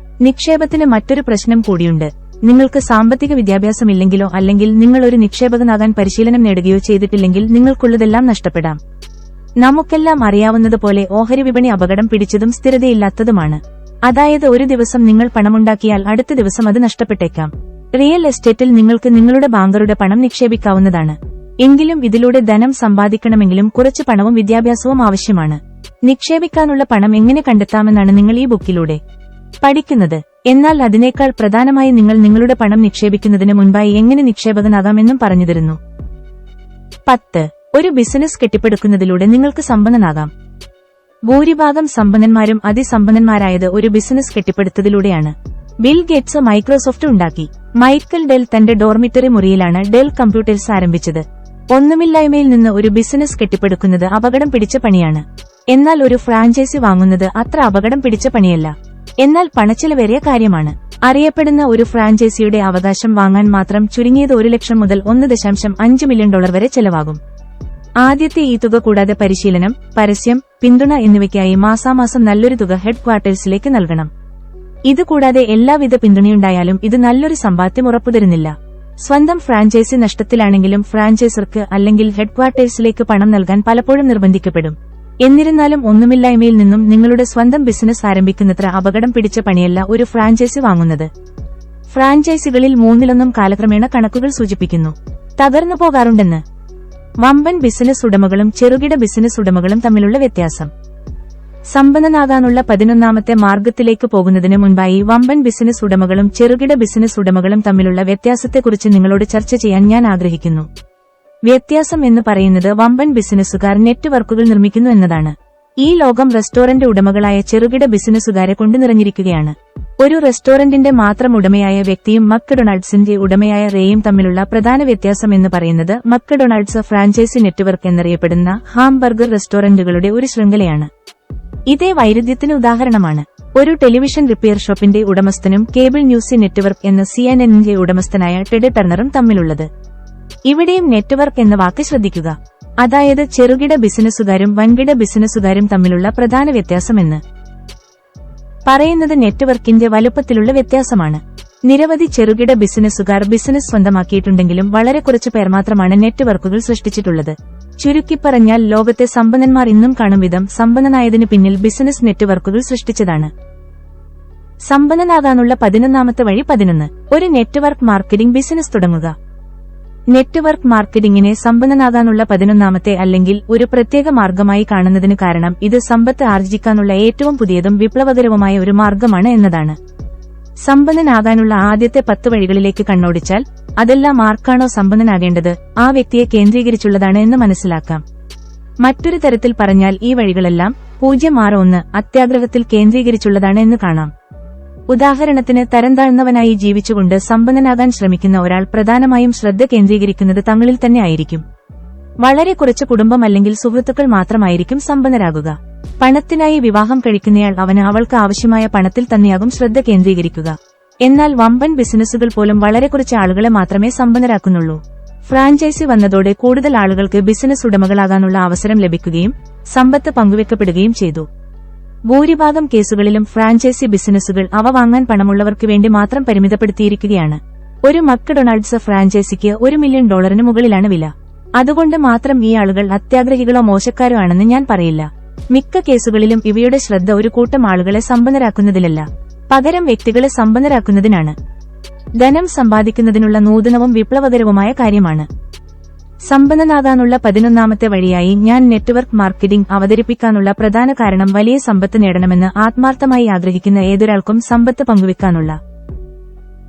നിക്ഷേപത്തിന് മറ്റൊരു പ്രശ്നം കൂടിയുണ്ട്. നിങ്ങൾക്ക് സാമ്പത്തിക വിദ്യാഭ്യാസമില്ലെങ്കിലോ അല്ലെങ്കിൽ നിങ്ങൾ ഒരു നിക്ഷേപകനാകാൻ പരിശീലനം നേടുകയോ ചെയ്തിട്ടില്ലെങ്കിൽ നിങ്ങൾക്കുള്ളതെല്ലാം നഷ്ടപ്പെടാം. നമുക്കെല്ലാം അറിയാവുന്നതുപോലെ ഓഹരി വിപണി അപകടം പിടിച്ചതും സ്ഥിരതയില്ലാത്തതുമാണ്. അതായത് ഒരു ദിവസം നിങ്ങൾ പണമുണ്ടാക്കിയാൽ അടുത്ത ദിവസം അത് നഷ്ടപ്പെട്ടേക്കാം. റിയൽ എസ്റ്റേറ്റിൽ നിങ്ങൾക്ക് നിങ്ങളുടെ ബാങ്കറുടെ പണം നിക്ഷേപിക്കാവുന്നതാണ്. എങ്കിലും ഇതിലൂടെ ധനം സമ്പാദിക്കണമെങ്കിലും കുറച്ച് പണവും വിദ്യാഭ്യാസവും ആവശ്യമാണ്. നിക്ഷേപിക്കാനുള്ള പണം എങ്ങനെ കണ്ടെത്താമെന്നാണ് നിങ്ങൾ ഈ ബുക്കിലൂടെ പഠിക്കുന്നത്. എന്നാൽ അതിനേക്കാൾ പ്രധാനമായി നിങ്ങൾ നിങ്ങളുടെ പണം നിക്ഷേപിക്കുന്നതിന് മുൻപായി എങ്ങനെ നിക്ഷേപകനാകാമെന്നും പറഞ്ഞുതരുന്നു. 10. ഒരു ബിസിനസ് കെട്ടിപ്പടുക്കുന്നതിലൂടെ നിങ്ങൾക്ക് സമ്പന്നനാകാം. ഭൂരിഭാഗം സമ്പന്നന്മാരും അതിസമ്പന്നന്മാരായത് ഒരു ബിസിനസ് കെട്ടിപ്പടുത്തതിലൂടെയാണ്. ബിൽ ഗേറ്റ്സ് മൈക്രോസോഫ്റ്റ് ഉണ്ടാക്കി. മൈക്കൽ ഡെൽ തന്റെ ഡോർമിറ്ററി മുറിയിലാണ് ഡെൽ കമ്പ്യൂട്ടേഴ്സ് ആരംഭിച്ചത്. ഒന്നുമില്ലായ്മയിൽ നിന്ന് ഒരു ബിസിനസ് കെട്ടിപ്പടുക്കുന്നത് അപകടം പിടിച്ച പണിയാണ്. എന്നാൽ ഒരു ഫ്രാഞ്ചൈസി വാങ്ങുന്നത് അത്ര അപകടം പിടിച്ച പണിയല്ല. എന്നാൽ പണച്ചിലവേറിയ കാര്യമാണ്. അറിയപ്പെടുന്ന ഒരു ഫ്രാഞ്ചൈസിയുടെ അവകാശം വാങ്ങാൻ മാത്രം ചുരുങ്ങിയത് 1 ലക്ഷം മുതൽ $1.5 മില്യൺ വരെ ചെലവാകും. ആദ്യത്തെ ഈ തുക കൂടാതെ പരിശീലനം, പരസ്യം, പിന്തുണ എന്നിവയ്ക്കായി മാസാമാസം നല്ലൊരു തുക ഹെഡ് ക്വാർട്ടേഴ്സിലേക്ക് നൽകണം. ഇതുകൂടാതെ എല്ലാവിധ പിന്തുണയുണ്ടായാലും ഇത് നല്ലൊരു സമ്പാദ്യം ഉറപ്പുതരുന്നില്ല. സ്വന്തം ഫ്രാഞ്ചൈസി നഷ്ടത്തിലാണെങ്കിലും ഫ്രാഞ്ചൈസർക്ക് അല്ലെങ്കിൽ ഹെഡ് ക്വാർട്ടേഴ്സിലേക്ക് പണം നൽകാൻ പലപ്പോഴും നിർബന്ധിക്കപ്പെടും. എന്നിരുന്നാലും ഒന്നുമില്ലായ്മയിൽ നിന്നും നിങ്ങളുടെ സ്വന്തം ബിസിനസ് ആരംഭിക്കുന്നത്ര അപകടം പിടിച്ച പണിയല്ല ഒരു ഫ്രാഞ്ചൈസി വാങ്ങുന്നത്. ഫ്രാഞ്ചൈസികളിൽ 3/4 കാലക്രമേണ കണക്കുകൾ സൂചിപ്പിക്കുന്നു തകർന്നു പോകാറുണ്ടെന്ന്. വമ്പൻ ബിസിനസ് ഉടമകളും ചെറുകിട ബിസിനസ് ഉടമകളും തമ്മിലുള്ള വ്യത്യാസം. സമ്പന്നനാകാനുള്ള 11ാമത്തെ മാർഗത്തിലേക്ക് പോകുന്നതിന് മുൻപായി വമ്പൻ ബിസിനസ് ഉടമകളും ചെറുകിട ബിസിനസ് ഉടമകളും തമ്മിലുള്ള വ്യത്യാസത്തെക്കുറിച്ച് നിങ്ങളോട് ചർച്ച ചെയ്യാൻ ഞാൻ ആഗ്രഹിക്കുന്നു. വ്യത്യാസം എന്ന് പറയുന്നത് വമ്പൻ ബിസിനസ്സുകാർ നെറ്റ്വർക്കുകൾ നിർമ്മിക്കുന്നു എന്നതാണ്. ഈ ലോകം റെസ്റ്റോറന്റ് ഉടമകളായ ചെറുകിട ബിസിനസ്സുകാരെ കൊണ്ട് നിറഞ്ഞിരിക്കുകയാണ്. ഒരു റെസ്റ്റോറന്റിന്റെ മാത്രം ഉടമയായ വ്യക്തിയും മക്ഡൊണാൾഡ്സിന്റെ ഉടമയായ റേയും തമ്മിലുള്ള പ്രധാന വ്യത്യാസം എന്ന് പറയുന്നത് മക്ഡൊണാൾഡ്സ് ഫ്രാഞ്ചൈസി നെറ്റ്വർക്ക് എന്നറിയപ്പെടുന്ന ഹാംബർഗർ റെസ്റ്റോറന്റുകളുടെ ഒരു ശൃംഖലയാണ്. ഇതേ വൈരുദ്ധ്യത്തിന് ഉദാഹരണമാണ് ഒരു ടെലിവിഷൻ റിപ്പയർ ഷോപ്പിന്റെ ഉടമസ്ഥനും കേബിൾ ന്യൂസ് നെറ്റ്വർക്ക് എന്ന CNN-ന്റെ ഉടമസ്ഥനായ ടെഡ് ടർണറും തമ്മിലുള്ളത്. ഇവിടെയും നെറ്റ്വർക്ക് എന്ന വാക്ക് ശ്രദ്ധിക്കുക. അതായത് ചെറുകിട ബിസിനസ്സുകാരും വൻകിട ബിസിനസ്സുകാരും തമ്മിലുള്ള പ്രധാന വ്യത്യാസമെന്ന് പറയുന്നത് നെറ്റ്വർക്കിന്റെ വലുപ്പത്തിലുള്ള വ്യത്യാസമാണ്. നിരവധി ചെറുകിട ബിസിനസ്സുകാർ ബിസിനസ് സ്വന്തമാക്കിയിട്ടുണ്ടെങ്കിലും വളരെ കുറച്ചു പേർ മാത്രമാണ് നെറ്റ്വർക്കുകൾ സൃഷ്ടിച്ചിട്ടുള്ളത്. ചുരുക്കിപ്പറഞ്ഞാൽ ലോകത്തെ സമ്പന്നന്മാർ ഇന്നും കാണും വിധം സമ്പന്നനായതിനു പിന്നിൽ ബിസിനസ് നെറ്റ്വർക്കുകൾ സൃഷ്ടിച്ചതാണ്. സമ്പന്നനാകാനുള്ള 11ാമത്തെ വഴി. 11. ഒരു നെറ്റ്വർക്ക് മാർക്കറ്റിംഗ് ബിസിനസ് തുടങ്ങുക. നെറ്റ്വർക്ക് മാർക്കറ്റിംഗിനെ സമ്പന്നനാകാനുള്ള 11ാമത്തെ അല്ലെങ്കിൽ ഒരു പ്രത്യേക മാർഗമായി കാണുന്നതിന് കാരണം ഇത് സമ്പത്ത് ആർജിക്കാനുള്ള ഏറ്റവും പുതിയതും വിപ്ലവകരവുമായ ഒരു മാർഗമാണ് എന്നതാണ്. സമ്പന്നനാകാനുള്ള ആദ്യത്തെ 10 വഴികളിലേക്ക് കണ്ണോടിച്ചാൽ അതെല്ലാം ആർക്കാണോ സമ്പന്നനാകേണ്ടത് ആ വ്യക്തിയെ കേന്ദ്രീകരിച്ചുള്ളതാണ് എന്ന് മനസ്സിലാക്കാം. മറ്റൊരു തരത്തിൽ പറഞ്ഞാൽ ഈ വഴികളെല്ലാം 061 അത്യാഗ്രഹത്തിൽ കേന്ദ്രീകരിച്ചുള്ളതാണ് എന്ന് കാണാം. ഉദാഹരണത്തിന് തരംതാഴ്ന്നവനായി ജീവിച്ചുകൊണ്ട് സമ്പന്നനാകാൻ ശ്രമിക്കുന്ന ഒരാൾ പ്രധാനമായും ശ്രദ്ധ കേന്ദ്രീകരിക്കുന്നത് തങ്ങളിൽ തന്നെ ആയിരിക്കും. വളരെ കുറച്ച് കുടുംബം അല്ലെങ്കിൽ സുഹൃത്തുക്കൾ മാത്രമായിരിക്കും സമ്പന്നരാകുക. പണത്തിനായി വിവാഹം കഴിക്കുന്നയാൾ അവൾക്ക് ആവശ്യമായ പണത്തിൽ തന്നെയാകും ശ്രദ്ധ കേന്ദ്രീകരിക്കുക. എന്നാൽ വമ്പൻ ബിസിനസ്സുകൾ പോലും വളരെ കുറച്ച് ആളുകളെ മാത്രമേ സമ്പന്നരാക്കുന്നുള്ളൂ. ഫ്രാഞ്ചൈസി വന്നതോടെ കൂടുതൽ ആളുകൾക്ക് ബിസിനസ് ഉടമകളാകാനുള്ള അവസരം ലഭിക്കുകയും സമ്പത്ത് പങ്കുവെക്കപ്പെടുകയും ചെയ്തു. ഭൂരിഭാഗം കേസുകളിലും ഫ്രാഞ്ചൈസി ബിസിനസ്സുകൾ അവ വാങ്ങാൻ പണമുള്ളവർക്ക് വേണ്ടി മാത്രം പരിമിതപ്പെടുത്തിയിരിക്കുകയാണ്. ഒരു മക്ഡൊണാൾഡ്സ് ഫ്രാഞ്ചൈസിക്ക് $1 മില്യൺ മുകളിലാണ് വില. അതുകൊണ്ട് മാത്രം ഈ ആളുകൾ അത്യാഗ്രഹികളോ മോശക്കാരോ ആണെന്ന് ഞാൻ പറയില്ല. മിക്ക കേസുകളിലും ഇവയുടെ ശ്രദ്ധ ഒരു കൂട്ടം ആളുകളെ സമ്പന്നരാക്കുന്നതിലല്ല, പകരം വ്യക്തികളെ സമ്പന്നരാക്കുന്നതിനാണ്. ധനം സമ്പാദിക്കുന്നതിനുള്ള നൂതനവും വിപ്ലവകരവുമായ കാര്യമാണ്. സമ്പന്നനാകാനുള്ള 11ാമത്തെ വഴിയായി ഞാൻ നെറ്റ്വർക്ക് മാർക്കറ്റിംഗ് അവതരിപ്പിക്കാനുള്ള പ്രധാന കാരണം വലിയ സമ്പത്ത് നേടണമെന്ന് ആത്മാർത്ഥമായി ആഗ്രഹിക്കുന്ന ഏതൊരാൾക്കും സമ്പത്ത് പങ്കുവെക്കാനുള്ള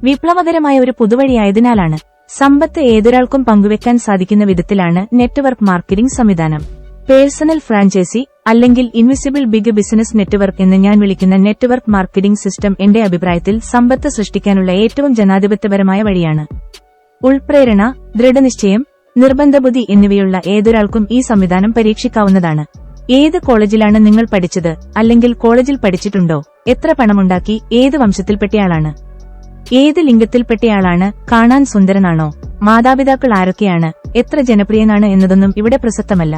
വിപ്ലവകരമായ ഒരു പുതുവഴിയായതിനാലാണ്. സമ്പത്ത് ഏതൊരാൾക്കും പങ്കുവെക്കാൻ സാധിക്കുന്ന വിധത്തിലാണ് നെറ്റ്വർക്ക് മാർക്കറ്റിംഗ് സംവിധാനം. പേഴ്സണൽ ഫ്രാഞ്ചൈസി അല്ലെങ്കിൽ ഇൻവിസിബിൾ ബിഗ് ബിസിനസ് നെറ്റ്വർക്ക് എന്ന് ഞാൻ വിളിക്കുന്ന നെറ്റ്വർക്ക് മാർക്കറ്റിംഗ് സിസ്റ്റം എന്റെ അഭിപ്രായത്തിൽ സമ്പത്ത് സൃഷ്ടിക്കാനുള്ള ഏറ്റവും ജനാധിപത്യപരമായ വഴിയാണ്. ഉൾപ്രേരണ, ദൃഢനിശ്ചയം, നിർബന്ധബുദ്ധി എന്നിവയുള്ള ഏതൊരാൾക്കും ഈ സംവിധാനം പരീക്ഷിക്കാവുന്നതാണ്. ഏത് കോളേജിലാണ് നിങ്ങൾ പഠിച്ചത്, അല്ലെങ്കിൽ കോളേജിൽ പഠിച്ചിട്ടുണ്ടോ? എത്ര പണമുണ്ടാക്കി? ഏത് വംശത്തിൽപ്പെട്ടയാളാണ്? ഏത് ലിംഗത്തിൽപ്പെട്ടയാളാണ്? കാണാൻ സുന്ദരനാണോ? മാതാപിതാക്കൾ ആരൊക്കെയാണ്? എത്ര ജനപ്രിയനാണ് എന്നതൊന്നും ഇവിടെ പ്രസക്തമല്ല.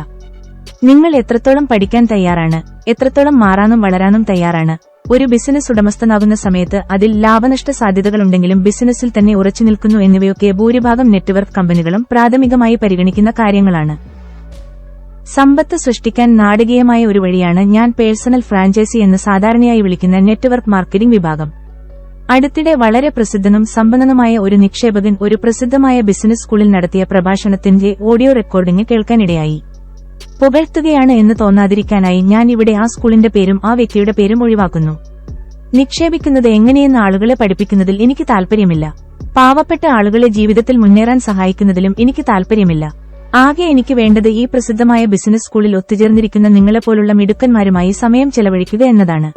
നിങ്ങൾ എത്രത്തോളം പഠിക്കാൻ തയ്യാറാണ്? എത്രത്തോളം മാറാനും വളരാനും തയ്യാറാണ്? ഒരു ബിസിനസ് ഉടമസ്ഥനാകുന്ന സമയത്ത് അതിൽ ലാഭനഷ്ട സാധ്യതകളുണ്ടെങ്കിലും ബിസിനസ്സിൽ തന്നെ ഉറച്ചു നിൽക്കുന്നു എന്നിവയൊക്കെ ഭൂരിഭാഗം നെറ്റ്വർക്ക് കമ്പനികളും പ്രാഥമികമായി പരിഗണിക്കുന്ന കാര്യങ്ങളാണ്. സമ്പത്ത് സൃഷ്ടിക്കാൻ നാടകീയമായ ഒരു വഴിയാണ് ഞാൻ പേഴ്സണൽ ഫ്രാഞ്ചൈസി എന്ന് സാധാരണയായി വിളിക്കുന്ന നെറ്റ്വർക്ക് മാർക്കറ്റിംഗ് വിഭാഗം. അടുത്തിടെ വളരെ പ്രസിദ്ധനും സമ്പന്നനുമായ ഒരു നിക്ഷേപകൻ ഒരു പ്രസിദ്ധമായ ബിസിനസ് സ്കൂളിൽ നടത്തിയ പ്രഭാഷണത്തിന്റെ ഓഡിയോ റെക്കോർഡിംഗ് കേൾക്കാനിടയായി. പുകഴ്ത്തുകയാണ് എന്ന് തോന്നാതിരിക്കാനായി ഞാൻ ഇവിടെ ആ സ്കൂളിന്റെ പേരും ആ വ്യക്തിയുടെ പേരും ഒഴിവാക്കുന്നു. നിക്ഷേപിക്കുന്നത് എങ്ങനെയെന്ന് ആളുകളെ പഠിപ്പിക്കുന്നതിൽ എനിക്ക് താൽപര്യമില്ല. പാവപ്പെട്ട ആളുകളെ ജീവിതത്തിൽ മുന്നേറാൻ സഹായിക്കുന്നതിലും എനിക്ക് താൽപര്യമില്ല. ആകെ എനിക്ക് വേണ്ടത് ഈ പ്രസിദ്ധമായ ബിസിനസ് സ്കൂളിൽ ഒത്തുചേർന്നിരിക്കുന്ന നിങ്ങളെപ്പോലുള്ള മിടുക്കന്മാരുമായി സമയം ചെലവഴിക്കുക എന്നതാണ്.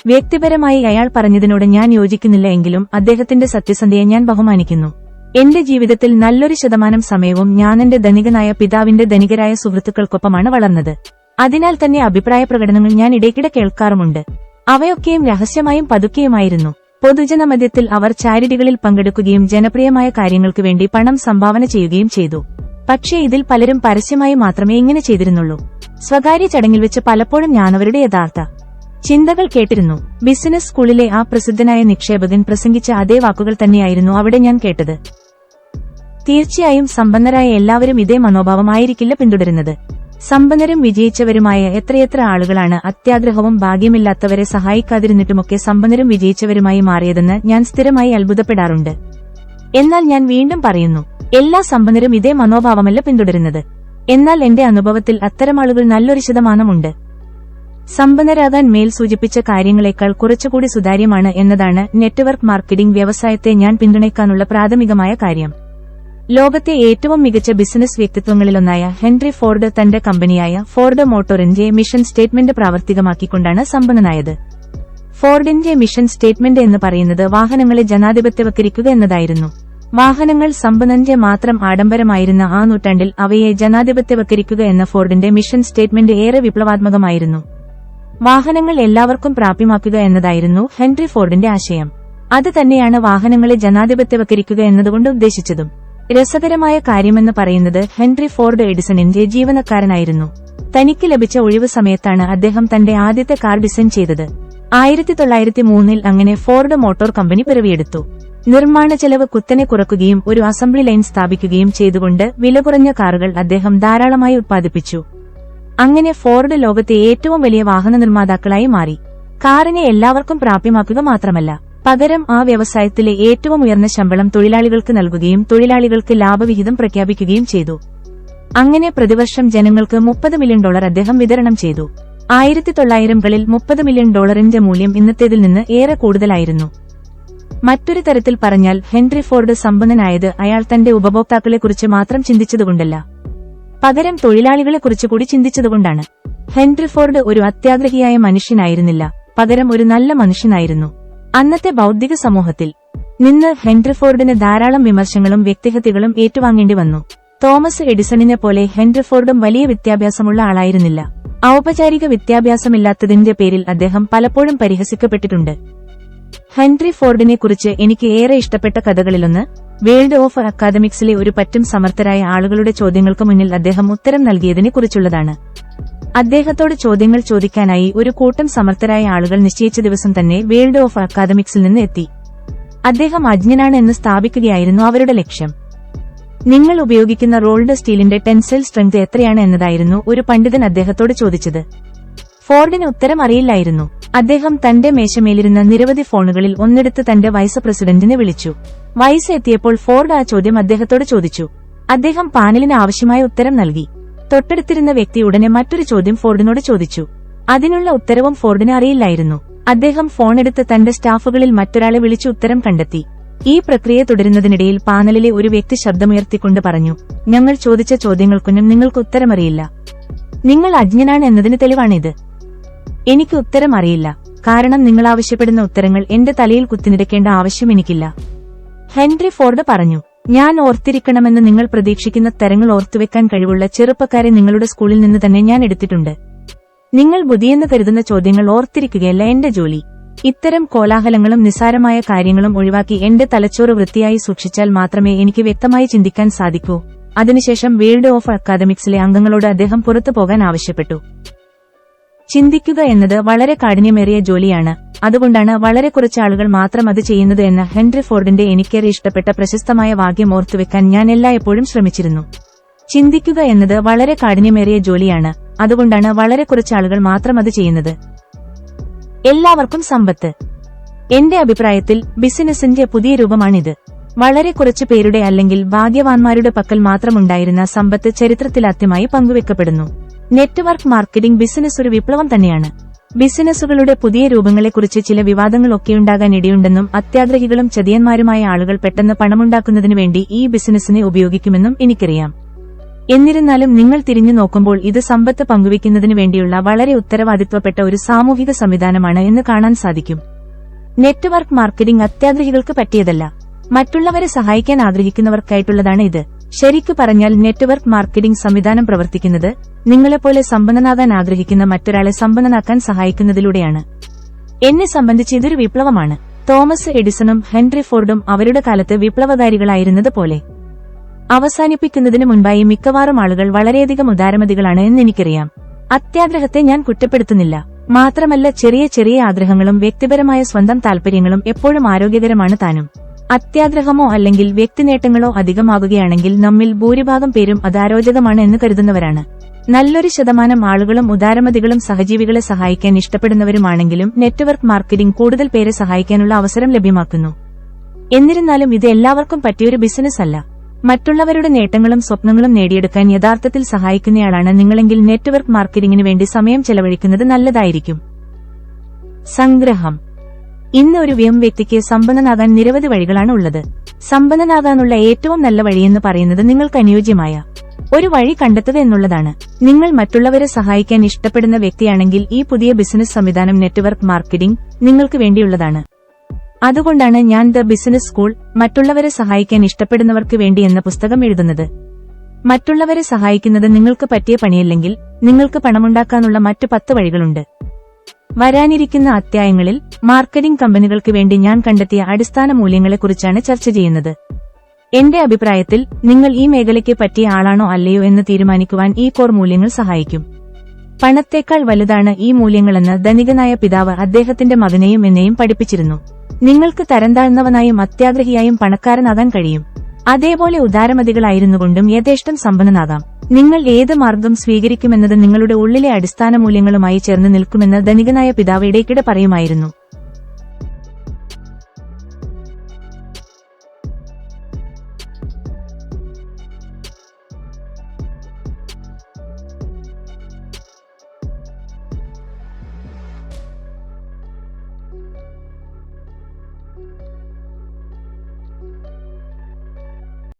വ്യക്തിപരമായി അയാൾ പറഞ്ഞതിനോട് ഞാൻ യോജിക്കുന്നില്ല എങ്കിലും അദ്ദേഹത്തിന്റെ സത്യസന്ധതയെ ഞാൻ ബഹുമാനിക്കുന്നു. എന്റെ ജീവിതത്തിൽ നല്ലൊരു ശതമാനം സമയവും ഞാനെന്റെ ധനികനായ പിതാവിന്റെ ധനികരായ സുഹൃത്തുക്കൾക്കൊപ്പമാണ് വളർന്നത്. അതിനാൽ തന്നെ അഭിപ്രായ പ്രകടനങ്ങൾ ഞാൻ ഇടയ്ക്കിടെ കേൾക്കാറുമുണ്ട്. അവയൊക്കെയും രഹസ്യമായും പതുക്കെയുമായിരുന്നു. പൊതുജനമധ്യത്തിൽ അവർ ചാരിറ്റികളിൽ പങ്കെടുക്കുകയും ജനപ്രിയമായ കാര്യങ്ങൾക്ക് വേണ്ടി പണം സംഭാവന ചെയ്യുകയും ചെയ്തു. പക്ഷേ ഇതിൽ പലരും പരസ്യമായി മാത്രമേ ഇങ്ങനെ ചെയ്തിരുന്നുള്ളൂ. സ്വകാര്യ ചടങ്ങിൽ വെച്ച് പലപ്പോഴും ഞാനവരുടെ യഥാർത്ഥ ചിന്തകൾ കേട്ടിരുന്നു. ബിസിനസ് സ്കൂളിലെ ആ പ്രസിദ്ധനായ നിക്ഷേപകൻ പ്രസംഗിച്ച അതേ വാക്കുകൾ തന്നെയായിരുന്നു അവിടെ ഞാൻ കേട്ടത്. തീർച്ചയായും സമ്പന്നരായ എല്ലാവരും ഇതേ മനോഭാവമായിരിക്കില്ല പിന്തുടരുന്നത്. സമ്പന്നരും വിജയിച്ചവരുമായ എത്രയെത്ര ആളുകളാണ് അത്യാഗ്രഹവും ഭാഗ്യമില്ലാത്തവരെ സഹായിക്കാതിരുന്നിട്ടുമൊക്കെ സമ്പന്നരും വിജയിച്ചവരുമായി മാറിയതെന്ന് ഞാൻ സ്ഥിരമായി അത്ഭുതപ്പെടാറുണ്ട്. എന്നാൽ ഞാൻ വീണ്ടും പറയുന്നു, എല്ലാ സമ്പന്നരും ഇതേ മനോഭാവമല്ല പിന്തുടരുന്നത്. എന്നാൽ എന്റെ അനുഭവത്തിൽ അത്തരമാളുകൾ നല്ലൊരു ശതമാനമുണ്ട്. സമ്പന്നരാകാൻ മേൽ സൂചിപ്പിച്ച കാര്യങ്ങളെക്കാൾ കുറച്ചുകൂടി സുതാര്യമാണ് എന്നതാണ് നെറ്റ്വർക്ക് മാർക്കറ്റിംഗ് വ്യവസായത്തെ ഞാൻ പിന്തുണയ്ക്കാനുള്ള പ്രാഥമികമായ കാര്യം. ലോകത്തെ ഏറ്റവും മികച്ച ബിസിനസ് വ്യക്തിത്വങ്ങളിലൊന്നായ ഹെൻറി ഫോർഡ് തന്റെ കമ്പനിയായ ഫോർഡ് മോട്ടോറിന്റെ മിഷൻ സ്റ്റേറ്റ്മെന്റ് പ്രാവർത്തികമാക്കിക്കൊണ്ടാണ് സമ്പന്നനായത്. ഫോർഡിന്റെ മിഷൻ സ്റ്റേറ്റ്മെന്റ് എന്ന് പറയുന്നത് വാഹനങ്ങളെ ജനാധിപത്യവൽക്കരിക്കുക എന്നതായിരുന്നു. വാഹനങ്ങൾ സമ്പന്നന്റെ മാത്രം ആഡംബരമായിരുന്ന ആ നൂറ്റാണ്ടിൽ അവയെ ജനാധിപത്യവൽക്കരിക്കുക എന്ന ഫോർഡിന്റെ മിഷൻ സ്റ്റേറ്റ്മെന്റ് ഏറെ വിപ്ലവാത്മകമായിരുന്നു. വാഹനങ്ങൾ എല്ലാവർക്കും പ്രാപ്യമാക്കുക എന്നതായിരുന്നു ഹെൻറി ഫോർഡിന്റെ ആശയം. അത് തന്നെയാണ് വാഹനങ്ങളെ ജനാധിപത്യവൽക്കരിക്കുക എന്നതുകൊണ്ട് ഉദ്ദേശിച്ചതും. രസകരമായ കാര്യമെന്ന് പറയുന്നത് ഹെൻറി ഫോർഡ് എഡിസണിന്റെ ജീവനക്കാരനായിരുന്നു. തനിക്ക് ലഭിച്ച ഒഴിവ് സമയത്താണ് അദ്ദേഹം തന്റെ ആദ്യത്തെ കാർ ഡിസൈൻ ചെയ്തത്. 1903 അങ്ങനെ ഫോർഡ് മോട്ടോർ കമ്പനി പിറവിയെടുത്തു. നിർമ്മാണ ചെലവ് കുത്തനെ കുറക്കുകയും ഒരു അസംബ്ലി ലൈൻ സ്ഥാപിക്കുകയും ചെയ്തുകൊണ്ട് വില കുറഞ്ഞ കാറുകൾ അദ്ദേഹം ധാരാളമായി ഉത്പാദിപ്പിച്ചു. അങ്ങനെ ഫോർഡ് ലോകത്തെ ഏറ്റവും വലിയ വാഹന നിർമ്മാതാക്കളായി മാറി. കാറിനെ എല്ലാവർക്കും പ്രാപ്യമാക്കുക മാത്രമല്ല, പകരം ആ വ്യവസായത്തിലെ ഏറ്റവും ഉയർന്ന ശമ്പളം തൊഴിലാളികൾക്ക് നൽകുകയും തൊഴിലാളികൾക്ക് ലാഭവിഹിതം പ്രഖ്യാപിക്കുകയും ചെയ്തു. അങ്ങനെ പ്രതിവർഷം ജനങ്ങൾക്ക് $30 മില്യൺ അദ്ദേഹം വിതരണം ചെയ്തു. 1900കളിൽ $30 മില്യൺ മൂല്യം ഇന്നത്തേതിൽ നിന്ന് ഏറെ കൂടുതലായിരുന്നു. മറ്റൊരു തരത്തിൽ പറഞ്ഞാൽ ഹെൻറി ഫോർഡ് സമ്പന്നനായത് അയാൾ തന്റെ ഉപഭോക്താക്കളെക്കുറിച്ച് മാത്രം ചിന്തിച്ചതുകൊണ്ടല്ല, പകരം തൊഴിലാളികളെക്കുറിച്ച് കൂടി ചിന്തിച്ചതുകൊണ്ടാണ്. ഹെൻറി ഫോർഡ് ഒരു അത്യാഗ്രഹിയായ മനുഷ്യനായിരുന്നില്ല, പകരം ഒരു നല്ല മനുഷ്യനായിരുന്നു. അന്നത്തെ ബൗദ്ധിക സമൂഹത്തിൽ നിന്ന് ഹെൻറി ഫോർഡിന് ധാരാളം വിമർശങ്ങളും വ്യക്തിഹത്യകളും ഏറ്റുവാങ്ങേണ്ടി വന്നു. തോമസ് എഡിസണിനെ പോലെ ഹെൻറി ഫോർഡും വലിയ വിദ്യാഭ്യാസമുള്ള ആളായിരുന്നില്ല. ഔപചാരിക വിദ്യാഭ്യാസമില്ലാത്തതിന്റെ പേരിൽ അദ്ദേഹം പലപ്പോഴും പരിഹസിക്കപ്പെട്ടിട്ടുണ്ട്. ഹെൻറി ഫോർഡിനെ കുറിച്ച് എനിക്ക് ഏറെ ഇഷ്ടപ്പെട്ട കഥകളിലൊന്ന് വേൾഡ് ഓഫ് അക്കാദമിക്സിലെ ഒരു പറ്റും സമർത്ഥരായ ആളുകളുടെ ചോദ്യങ്ങൾക്ക് മുന്നിൽ അദ്ദേഹം ഉത്തരം നൽകിയതിനെ കുറിച്ചുള്ളതാണ്. അദ്ദേഹത്തോട് ചോദ്യങ്ങൾ ചോദിക്കാനായി ഒരു കൂട്ടം സമർത്ഥരായ ആളുകൾ നിശ്ചയിച്ച ദിവസം തന്നെ വേൾഡ് ഓഫ് അക്കാദമിക്സിൽ നിന്ന് എത്തി. അദ്ദേഹം അജ്ഞനാണ് എന്ന് സ്ഥാപിക്കുകയായിരുന്നു അവരുടെ ലക്ഷ്യം. നിങ്ങൾ ഉപയോഗിക്കുന്ന റോൾഡ് സ്റ്റീലിന്റെ ടെൻസൈൽ സ്ട്രെങ്ത് എത്രയാണ് എന്നതായിരുന്നു ഒരു പണ്ഡിതൻ അദ്ദേഹത്തോട് ചോദിച്ചത്. ഫോർഡിന് ഉത്തരം അറിയില്ലായിരുന്നു. അദ്ദേഹം തന്റെ മേശമേലിരുന്ന നിരവധി ഫോണുകളിൽ ഒന്നെടുത്ത് തന്റെ വൈസ് പ്രസിഡന്റിനെ വിളിച്ചു. വൈസ് എത്തിയപ്പോൾ ഫോർഡ് ആ ചോദ്യം അദ്ദേഹത്തോട് ചോദിച്ചു. അദ്ദേഹം പാനലിന് ആവശ്യമായ ഉത്തരം നൽകി. തൊട്ടടുത്തിരുന്ന വ്യക്തി ഉടനെ മറ്റൊരു ചോദ്യം ഫോർഡിനോട് ചോദിച്ചു. അതിനുള്ള ഉത്തരവും ഫോർഡിന് അറിയില്ലായിരുന്നു. അദ്ദേഹം ഫോണെടുത്ത് തന്റെ സ്റ്റാഫുകളിൽ മറ്റൊരാളെ വിളിച്ച് ഉത്തരം കണ്ടെത്തി. ഈ പ്രക്രിയ തുടരുന്നതിനിടയിൽ പാനലിലെ ഒരു വ്യക്തി ശബ്ദമുയർത്തിക്കൊണ്ട് പറഞ്ഞു, ഞങ്ങൾ ചോദിച്ച ചോദ്യങ്ങൾക്കൊന്നും നിങ്ങൾക്ക് ഉത്തരമറിയില്ല. നിങ്ങൾ അജ്ഞനാണ് എന്നതിന് തെളിവാണിത്. എനിക്ക് ഉത്തരം അറിയില്ല, കാരണം നിങ്ങൾ ആവശ്യപ്പെടുന്ന ഉത്തരങ്ങൾ എന്റെ തലയിൽ കുത്തിനിരക്കേണ്ട ആവശ്യം എനിക്കില്ല. ഹെൻറി ഫോർഡ് പറഞ്ഞു. ഞാൻ ഓർത്തിരിക്കണമെന്ന് നിങ്ങൾ പ്രതീക്ഷിക്കുന്ന തരങ്ങൾ ഓർത്തുവെക്കാൻ കഴിവുള്ള ചെറുപ്പക്കാരെ നിങ്ങളുടെ സ്കൂളിൽ നിന്ന് തന്നെ ഞാൻ എടുത്തിട്ടുണ്ട്. നിങ്ങൾ ബുദ്ധിയെന്ന് കരുതുന്ന ചോദ്യങ്ങൾ ഓർത്തിരിക്കുകയല്ല എന്റെ ജോലി. ഇത്തരം കോലാഹലങ്ങളും നിസ്സാരമായ കാര്യങ്ങളും ഒഴിവാക്കി എന്റെ തലച്ചോറ് വൃത്തിയായി സൂക്ഷിച്ചാൽ മാത്രമേ എനിക്ക് വ്യക്തമായി ചിന്തിക്കാൻ സാധിക്കൂ. അതിനുശേഷം വേൾഡ് ഓഫ് അക്കാദമിക്സിലെ അംഗങ്ങളോട് അദ്ദേഹം പുറത്തു പോകാൻ ആവശ്യപ്പെട്ടു. ചിന്തിക്കുക എന്നത് വളരെ കാഠിന്യമേറിയ ജോലിയാണ്, അതുകൊണ്ടാണ് വളരെ കുറച്ച് ആളുകൾ മാത്രം അത് ചെയ്യുന്നത് എന്ന ഹെൻറി ഫോർഡിന്റെ എനിക്കേറെ ഇഷ്ടപ്പെട്ട പ്രശസ്തമായ വാക്യം ഓർത്തുവെക്കാൻ ഞാൻ എല്ലായ്പ്പോഴും ശ്രമിച്ചിരുന്നു. ചിന്തിക്കുക എന്നത് വളരെ കാഠിന്യമേറിയ ജോലിയാണ്, അതുകൊണ്ടാണ് വളരെ കുറച്ച് ആളുകൾ മാത്രം അത് ചെയ്യുന്നത്. എല്ലാവർക്കും സമ്പത്ത്. എന്റെ അഭിപ്രായത്തിൽ ബിസിനസിന്റെ പുതിയ രൂപമാണിത്. വളരെ കുറച്ചു പേരുടെ അല്ലെങ്കിൽ ഭാഗ്യവാന്മാരുടെ പക്കൽ മാത്രമുണ്ടായിരുന്ന സമ്പത്ത് ചരിത്രത്തിലാദ്യമായി പങ്കുവെക്കപ്പെടുന്നു. നെറ്റ്വർക്ക് മാർക്കറ്റിംഗ് ബിസിനസ് ഒരു വിപ്ലവം തന്നെയാണ്. ബിസിനസ്സുകളുടെ പുതിയ രൂപങ്ങളെക്കുറിച്ച് ചില വിവാദങ്ങളൊക്കെയുണ്ടാകാൻ ഇടയുണ്ടെന്നും അത്യാഗ്രഹികളും ചതിയന്മാരുമായ ആളുകൾ പെട്ടെന്ന് പണമുണ്ടാക്കുന്നതിനു വേണ്ടി ഈ ബിസിനസ്സിനെ ഉപയോഗിക്കുമെന്നും എനിക്കറിയാം. എന്നിരുന്നാലും നിങ്ങൾ തിരിഞ്ഞു നോക്കുമ്പോൾ ഇത് സമ്പത്ത് പങ്കുവയ്ക്കുന്നതിനു വേണ്ടിയുള്ള വളരെ ഉത്തരവാദിത്വപ്പെട്ട ഒരു സാമൂഹിക സംവിധാനമാണ് എന്ന് കാണാൻ സാധിക്കും. നെറ്റ്വർക്ക് മാർക്കറ്റിംഗ് അത്യാഗ്രഹികൾക്ക് പറ്റിയതല്ല, മറ്റുള്ളവരെ സഹായിക്കാൻ ആഗ്രഹിക്കുന്നവർക്കായിട്ടുള്ളതാണ് ഇത്. ശരിക്കു പറഞ്ഞാൽ നെറ്റ്വർക്ക് മാർക്കറ്റിംഗ് സംവിധാനം പ്രവർത്തിക്കുന്നത് നിങ്ങളെപ്പോലെ സമ്പന്നനാകാൻ ആഗ്രഹിക്കുന്ന മറ്റൊരാളെ സമ്പന്നനാക്കാൻ സഹായിക്കുന്നതിലൂടെയാണ്. എന്നെ സംബന്ധിച്ച് ഇതൊരു വിപ്ലവമാണ്. തോമസ് എഡിസണും ഹെൻറി ഫോർഡും അവരുടെ കാലത്ത് വിപ്ലവകാരികളായിരുന്നത് പോലെ. അവസാനിപ്പിക്കുന്നതിന് മുൻപായി മിക്കവാറും ആളുകൾ വളരെയധികം ഉദാരമതികളാണ് എന്നെനിക്കറിയാം. അത്യാഗ്രഹത്തെ ഞാൻ കുറ്റപ്പെടുത്തുന്നില്ല. മാത്രമല്ല, ചെറിയ ചെറിയ ആഗ്രഹങ്ങളും വ്യക്തിപരമായ സ്വന്തം താൽപര്യങ്ങളും എപ്പോഴും ആരോഗ്യകരമാണ് താനും. അത്യാഗ്രഹമോ അല്ലെങ്കിൽ വ്യക്തിനേട്ടങ്ങളോ അധികമാകുകയാണെങ്കിൽ നമ്മിൽ ഭൂരിഭാഗം പേരും അത് അരോചകമാണ് എന്ന് കരുതുന്നവരാണ്. നല്ലൊരു ശതമാനം ആളുകളും ഉദാരമതികളും സഹജീവികളെ സഹായിക്കാൻ ഇഷ്ടപ്പെടുന്നവരുമാണെങ്കിലും നെറ്റ്വർക്ക് മാർക്കറ്റിംഗ് കൂടുതൽ പേരെ സഹായിക്കാനുള്ള അവസരം ലഭ്യമാക്കുന്നു. എന്നിരുന്നാലും ഇത് എല്ലാവർക്കും പറ്റിയൊരു ബിസിനസ് അല്ല. മറ്റുള്ളവരുടെ നേട്ടങ്ങളും സ്വപ്നങ്ങളും നേടിയെടുക്കാൻ യഥാർത്ഥത്തിൽ സഹായിക്കുന്നയാളാണ് നിങ്ങളെങ്കിൽ നെറ്റ്വർക്ക് മാർക്കറ്റിംഗിനു വേണ്ടി സമയം ചെലവഴിക്കുന്നത് നല്ലതായിരിക്കും. സംഗ്രഹം. ഇന്ന് ഒരു വ്യക്തിക്ക് സമ്പന്നനാകാൻ നിരവധി വഴികളാണ് ഉള്ളത്. സമ്പന്നനാകാനുള്ള ഏറ്റവും നല്ല വഴിയെന്ന് പറയുന്നത് നിങ്ങൾക്ക് അനുയോജ്യമായ ഒരു വഴി കണ്ടെത്തുക എന്നുള്ളതാണ്. നിങ്ങൾ മറ്റുള്ളവരെ സഹായിക്കാൻ ഇഷ്ടപ്പെടുന്ന വ്യക്തിയാണെങ്കിൽ ഈ പുതിയ ബിസിനസ് സംവിധാനം നെറ്റ്വർക്ക് മാർക്കറ്റിംഗ് നിങ്ങൾക്ക് വേണ്ടിയുള്ളതാണ്. അതുകൊണ്ടാണ് ഞാൻ ദ ബിസിനസ് സ്കൂൾ മറ്റുള്ളവരെ സഹായിക്കാൻ ഇഷ്ടപ്പെടുന്നവർക്ക് വേണ്ടി എന്ന പുസ്തകം എഴുതുന്നത്. മറ്റുള്ളവരെ സഹായിക്കുന്നത് നിങ്ങൾക്ക് പറ്റിയ പണിയല്ലെങ്കിൽ നിങ്ങൾക്ക് പണമുണ്ടാക്കാനുള്ള മറ്റു 10 വഴികളുണ്ട്. വരാനിരിക്കുന്ന അധ്യായങ്ങളിൽ മാർക്കറ്റിംഗ് കമ്പനികൾക്ക് വേണ്ടി ഞാൻ കണ്ടെത്തിയ അടിസ്ഥാന മൂല്യങ്ങളെക്കുറിച്ചാണ് ചർച്ച ചെയ്യുന്നത്. എന്റെ അഭിപ്രായത്തിൽ നിങ്ങൾ ഈ മേഖലയ്ക്ക് പറ്റിയ ആളാണോ അല്ലയോ എന്ന് തീരുമാനിക്കുവാൻ ഈ കോർ മൂല്യങ്ങൾ സഹായിക്കും. പണത്തേക്കാൾ വലുതാണ് ഈ മൂല്യങ്ങളെന്ന് ധനികനായ പിതാവ് അദ്ദേഹത്തിന്റെ മകനെയും എന്നെയും പഠിപ്പിച്ചിരുന്നു. നിങ്ങൾക്ക് തരംതാഴ്ന്നവനായും അത്യാഗ്രഹിയായും പണക്കാരനാകാൻ കഴിയും. അതേപോലെ ഉദാരമതികളായിരുന്നുകൊണ്ടും യഥേഷ്ടം സമ്പന്നനാകാം. നിങ്ങൾ ഏത് മാർഗം സ്വീകരിക്കുമെന്നത് നിങ്ങളുടെ ഉള്ളിലെ അടിസ്ഥാന മൂല്യങ്ങളുമായി ചേർന്ന് നിൽക്കുമെന്ന് ധനികനായ പിതാവ് ഇടയ്ക്കിടെ പറയുമായിരുന്നു.